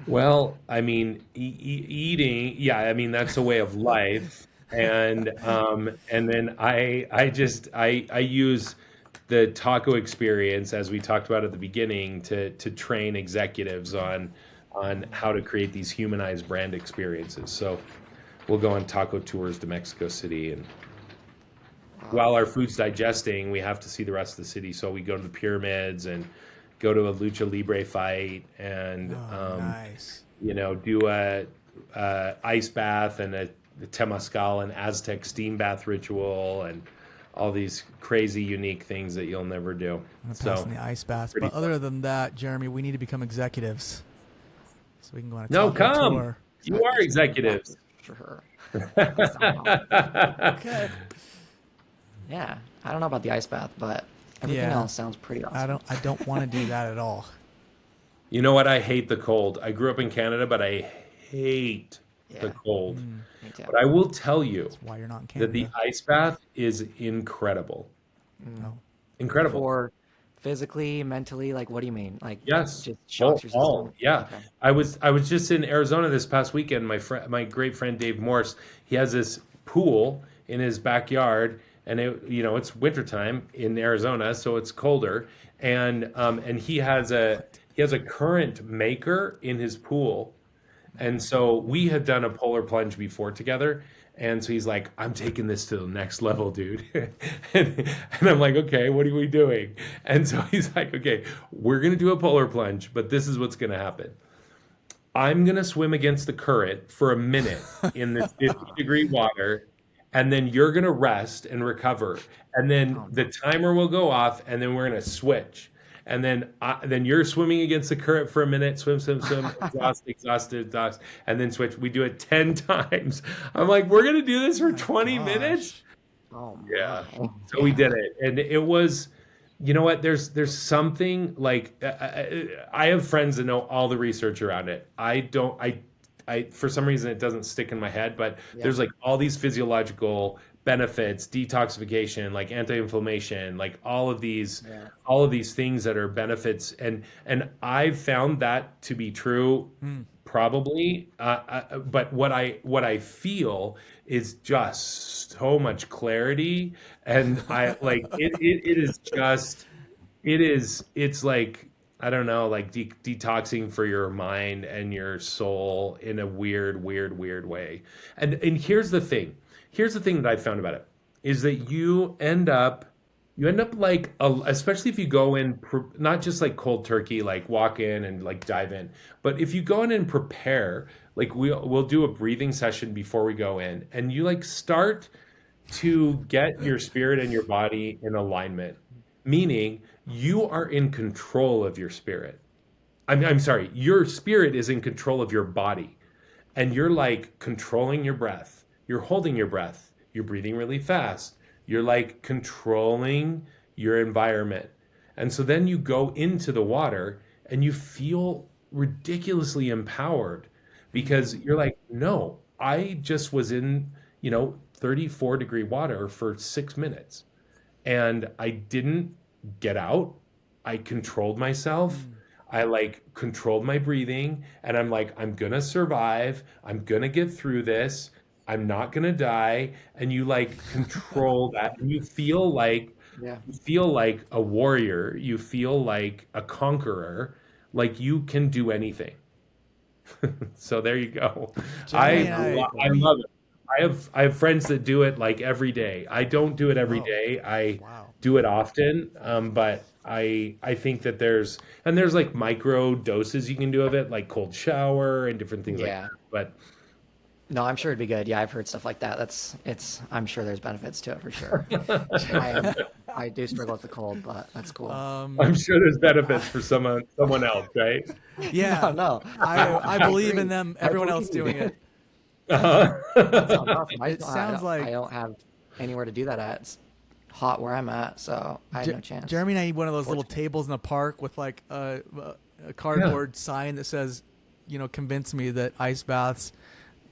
well, I mean, eating, yeah, I mean that's a way of life, and then I use the taco experience as we talked about at the beginning to train executives on how to create these humanized brand experiences. So we'll go on taco tours to Mexico City, and Wow. while our food's digesting, we have to see the rest of the city. So we go to the pyramids and go to a lucha libre fight, and Oh, nice. do a ice bath and a temazcal and Aztec steam bath ritual, and all these crazy, unique things that you'll never do. I'm gonna So pass in the ice bath. pretty But other than that, Jeremy, we need to become exexecutives so we can go on a no, taco come. tour. You are executives. For Yeah, Okay. Yeah, I don't know about the ice bath, but everything Yeah. else sounds pretty awesome. I don't want to do that at all. You know what? I hate the cold. I grew up in Canada, but I hate the Yeah. cold. Me too. But I will tell you That's why you're not in that the Canada. ice bath is incredible. No. Incredible. For physically, mentally, like what do you mean? Like Yes. just shocks your system? All. Yeah. Okay. I was just in Arizona this past weekend. My great friend Dave Morse, he has this pool in his backyard, and it's wintertime in Arizona, so it's colder. And he has a current maker in his pool. And so we had done a polar plunge before together. And so he's like, I'm taking this to the next level, dude. and I'm like, okay, what are we doing? And so he's like, okay, we're going to do a polar plunge, but this is what's going to happen. I'm going to swim against the current for a minute in this 50-degree water, and then you're going to rest and recover. And then the timer will go off, and then we're going to switch. And then you're swimming against the current for a minute, swim, exhausted, and then switch. We do it 10 times. I'm like, we're going to do this for 20 minutes? Oh my. Yeah. So we did it. And it was, you know what? There's something like, I have friends that know all the research around it. I for some reason, it doesn't stick in my head, but there's like all these physiological benefits, detoxification, like anti-inflammation, like all of these things that are benefits, and I've found that to be true, probably. But what I feel is just so much clarity, and I like it is just it's like, I don't know, like detoxing for your mind and your soul in a weird way. And here's the thing. Here's the thing that I found about it is that you end up like, especially if you go in, not just like cold turkey, like walk in and like dive in, but if you go in and prepare, like we'll do a breathing session before we go in, and you like start to get your spirit and your body in alignment, meaning you are in control of your spirit. I'm sorry, your spirit is in control of your body, and you're like controlling your breath. You're holding your breath. You're breathing really fast. You're like controlling your environment. And so then you go into the water and you feel ridiculously empowered, because you're like, no, I just was in, 34-degree water for 6 minutes, and I didn't get out. I controlled myself. I like controlled my breathing, and I'm like, I'm going to survive. I'm going to get through this. I'm not going to die. And you like control that, and you feel like a warrior. You feel like a conqueror, like you can do anything. So there you go. I love it. I have friends that do it like every day. I don't do it every day. I do it often, but I think that there's like micro doses you can do of it, like cold shower and different things like that. But no, I'm sure it'd be good. Yeah, I've heard stuff like that. I'm sure there's benefits to it for sure. I do struggle with the cold, but that's cool. I'm sure there's benefits for someone else, right? Yeah, no. I believe in them. Everyone else doing it. That sounds awesome. It sounds like I don't have anywhere to do that at. It's hot where I'm at, so I have no chance. Jeremy and I need one of those little tables in the park with like a cardboard sign that says, convince me that ice baths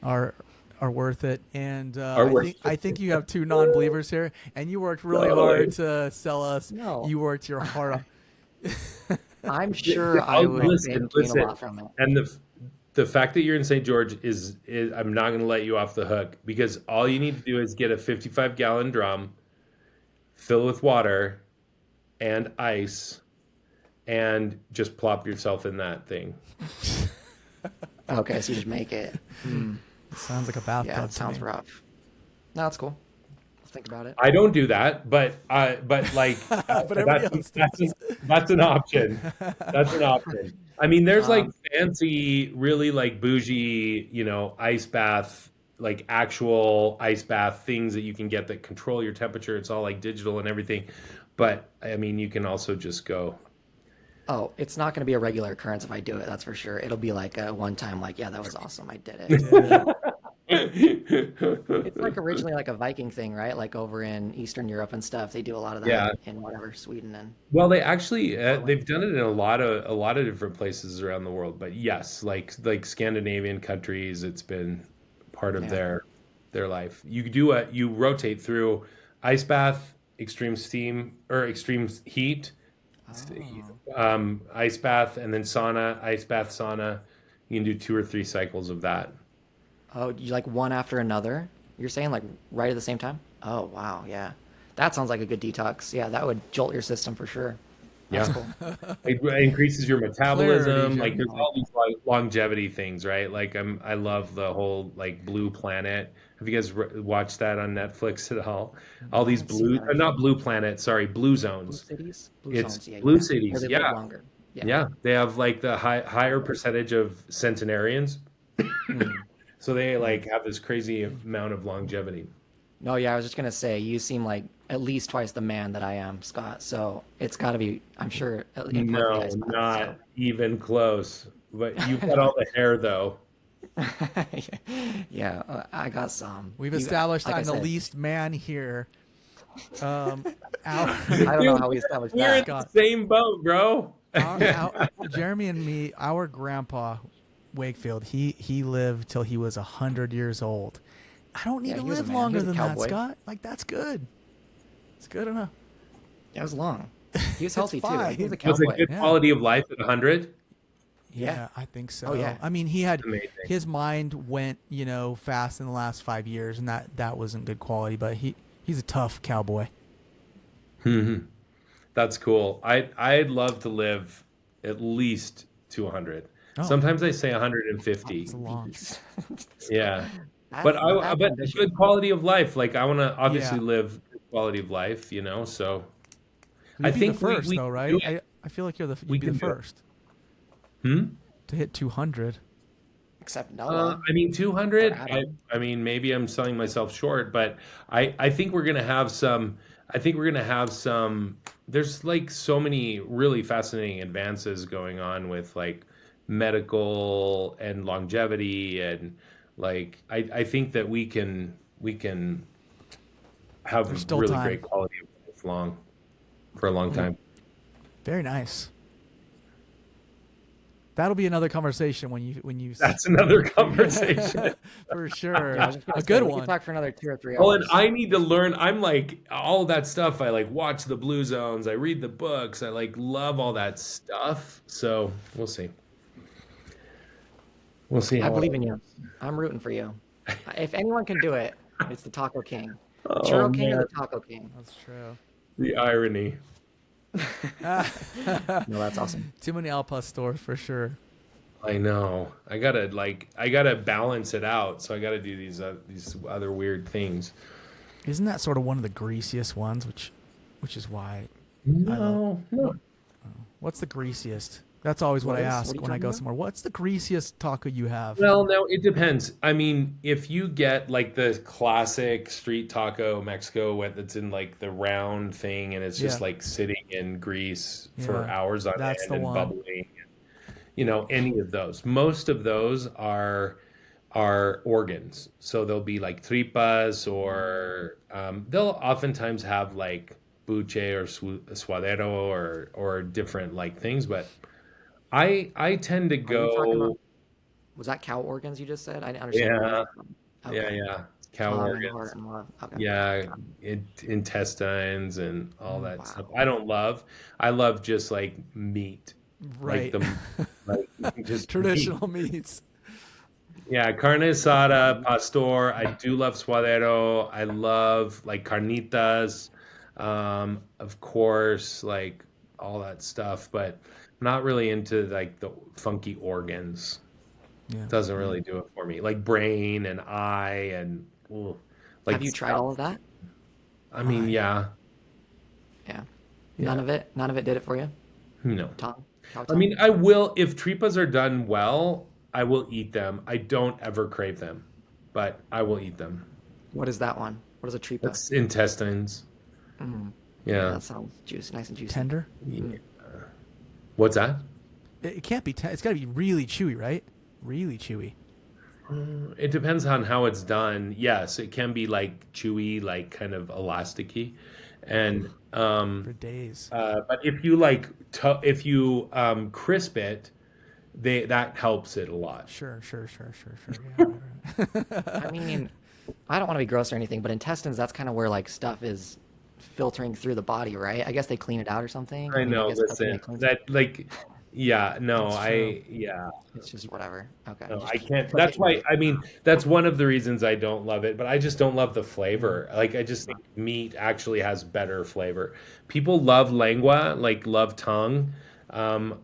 are worth it. And I think you have two non-believers here, and you worked really hard to sell us. No. You worked your heart off. I'm sure I would gain a lot from it. And the fact that you're in St. George is I'm not going to let you off the hook, because all you need to do is get a 55-gallon drum, fill with water and ice, and just plop yourself in that thing. Okay, so you just make it. Sounds like a bathtub. Yeah, it sounds rough. No, that's cool. I'll think about it. I don't do that, but like that's an option. That's an option. I mean, there's like fancy, really like bougie, ice bath like actual ice bath things that you can get that control your temperature. It's all like digital and everything. But I mean, you can also just go. Oh, it's not going to be a regular occurrence if I do it. That's for sure. It'll be like a one time, like, yeah, that was awesome. I did it. Did it. It's like originally like a Viking thing, right? Like over in Eastern Europe and stuff. They do a lot of Yeah. that in whatever Sweden and Well, they actually Norway. they've done it in a lot of different places around the world. But yes, like Scandinavian countries, it's been part of Yeah. their life. You rotate through ice bath, extreme steam or extreme heat, Oh. ice bath, and then sauna, ice bath, sauna. You can do 2 or 3 cycles of that. Oh, you like one after another? You're saying like right at the same time? Oh, wow. Yeah. That sounds like a good detox. Yeah, that would jolt your system for sure. That's Yeah. cool. It increases your Clarity, metabolism. Like Jeremy. there's all these longevity things, right? Like I love the whole like Blue Planet. Have you guys watched that on Netflix at all? All I these haven't seen blue, that actually. not Blue Planet, sorry, Blue Blue Zones. cities? Blue It's zones. Yeah, Blue yeah. Where cities. they live Yeah, longer. Yeah. yeah. They have like the higher percentage of centenarians, Hmm. so they Hmm. like have this crazy amount of longevity. No, yeah, I was just gonna say you seem like at least twice the man that I am, Scott. So it's got to be, I'm sure, in part of the No, ice bath. not So even close. But you've got all the hair though. yeah, I got some. We've You, established like I I'm the said, least man here. Our, I don't know how we established We're in that. the Scott, same boat, bro. Jeremy and me, our grandpa Wakefield, he lived till he was 100 years old. I don't need Yeah, to he was a live man. He longer was a than that, cowboy. Scott. Like that's good. It's good enough. It was long. He was healthy too. fine. He was a Was it cowboy. good Yeah. quality of life at 100? Yeah, Yeah. I think so. Oh yeah. I mean, he had Amazing. his mind went, fast in the last 5 years, and that wasn't good quality. But he's a tough cowboy. That's cool. I'd love to live at least to 100. Oh, Sometimes I say 150. it's a long. Jeez. Yeah. That's But ambitious. good quality of life. Like I want to obviously Yeah, live good quality of life, so I you'd be the think first we though, can right? do it. I feel like you'd We be the can do it. first Hmm? to hit 200. Except Noah I mean, or 200, Adam. I mean, maybe I'm selling myself short, but I think we're going to have some, I think we're going to have some, there's like so many really fascinating advances going on with like medical and longevity. And like, I think that we can There's have still really time. great quality of life for a long time. Very nice. That'll be another conversation when you That's another conversation. for sure. Yeah, I was just gonna A say good we one. could talk for another 2 or 3 Well, and hours. I need to learn. I'm like all that stuff. I like watch the Blue Zones. I read the books. I like love all that stuff. So we'll see. We'll see I how. believe in you. I'm rooting for you. If anyone can do it, it's the Taco King. The Oh Churro King or man, the Taco King? That's true. the irony. No, that's awesome. Too many Al Pastor for sure. I know. I gotta balance it out. So I gotta do these other weird things. Isn't that sort of one of the greasiest ones? Which is why. No, no. What's the greasiest? That's always what I What ask are you when I talking go about? somewhere. What's the greasiest taco you have? Well, no, it depends. I mean, if you get like the classic street taco Mexico that's in like the round thing and it's just Yeah, like sitting in grease for yeah, hours on that's end the and one. bubbling, any of those. Most of those are organs. So they'll be like tripas or they'll oftentimes have like buche or suadero or different like things, but I tend to Are you talking about? go. Was that cow organs you just said? I didn't understand where you Yeah, were from. yeah, Okay. yeah. Cow Tongue and heart organs. and love. Okay. Yeah, Got intestines and all Mm, that stuff. Wow. I don't love. I love just like meat, like right. like just meat. Traditional meats. Yeah, carne asada, pastor. I do love suadero. I love like carnitas, of course, like all that stuff. But I'm not really into like the funky organs. Yeah. Doesn't really do it for me. Like brain and eye and ooh, Have like you tried all of that? I mean, I yeah, Yeah. yeah, None of it did it for you? no. Tongue? Cow I tongue? mean, I will if tripas are done well, I will eat them. I don't ever crave them. but I will eat them. What is that one? What is a tripa? It's intestines. Yeah, Yeah. that sounds juicy, nice and juicy. Tender. Yeah. What's that? It can't be. It's got to be really chewy, right? Really chewy. It depends on how it's done. Yes, it can be like chewy, like kind of elasticy, and For days. but if you like if you crisp it, that helps it a lot. Sure. Yeah, right. I mean, I don't want to be gross or anything, but intestines, that's kind of where like stuff is filtering through the body, right? I guess they clean it out or something. I mean, know. guess cooking Listen, it cleans it. that like, yeah, no, That's true. yeah. It's just whatever. Okay. No, just I can't. cook That's it. why. I mean, that's one of the reasons I don't love it. But I just don't love the flavor. Like, I just think meat actually has better flavor. People love lengua, like love tongue. I'm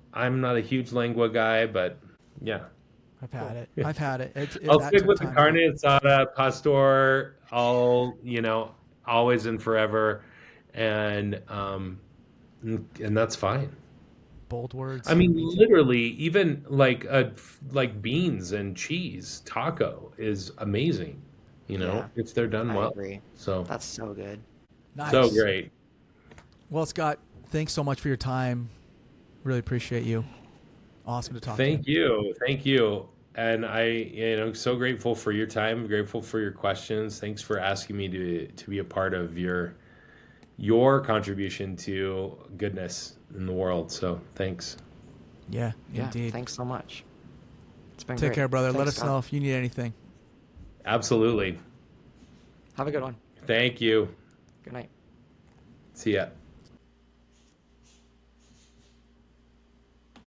not a huge lengua guy, but yeah, I've had it. I've had it. I'll That stick took with the time, carne yeah. asada, pastor, all always and forever, and that's fine. Bold words. I mean, Me too. literally, even like beans and cheese taco is amazing. Yeah, if they're done I well. agree. So That's so good. Nice. so great. Well, Scott, thanks so much for your time. Really appreciate you. Awesome to talk to you. Thank you. And so grateful for your time. Grateful for your questions. Thanks for asking me to be a part of your contribution to goodness in the world. So thanks. Yeah, Yeah. indeed. Thanks so much. It's been Take great. care, brother. Let Thanks, us Scott. know if you need anything. Absolutely. Have a good one. Thank you. Good night. See ya.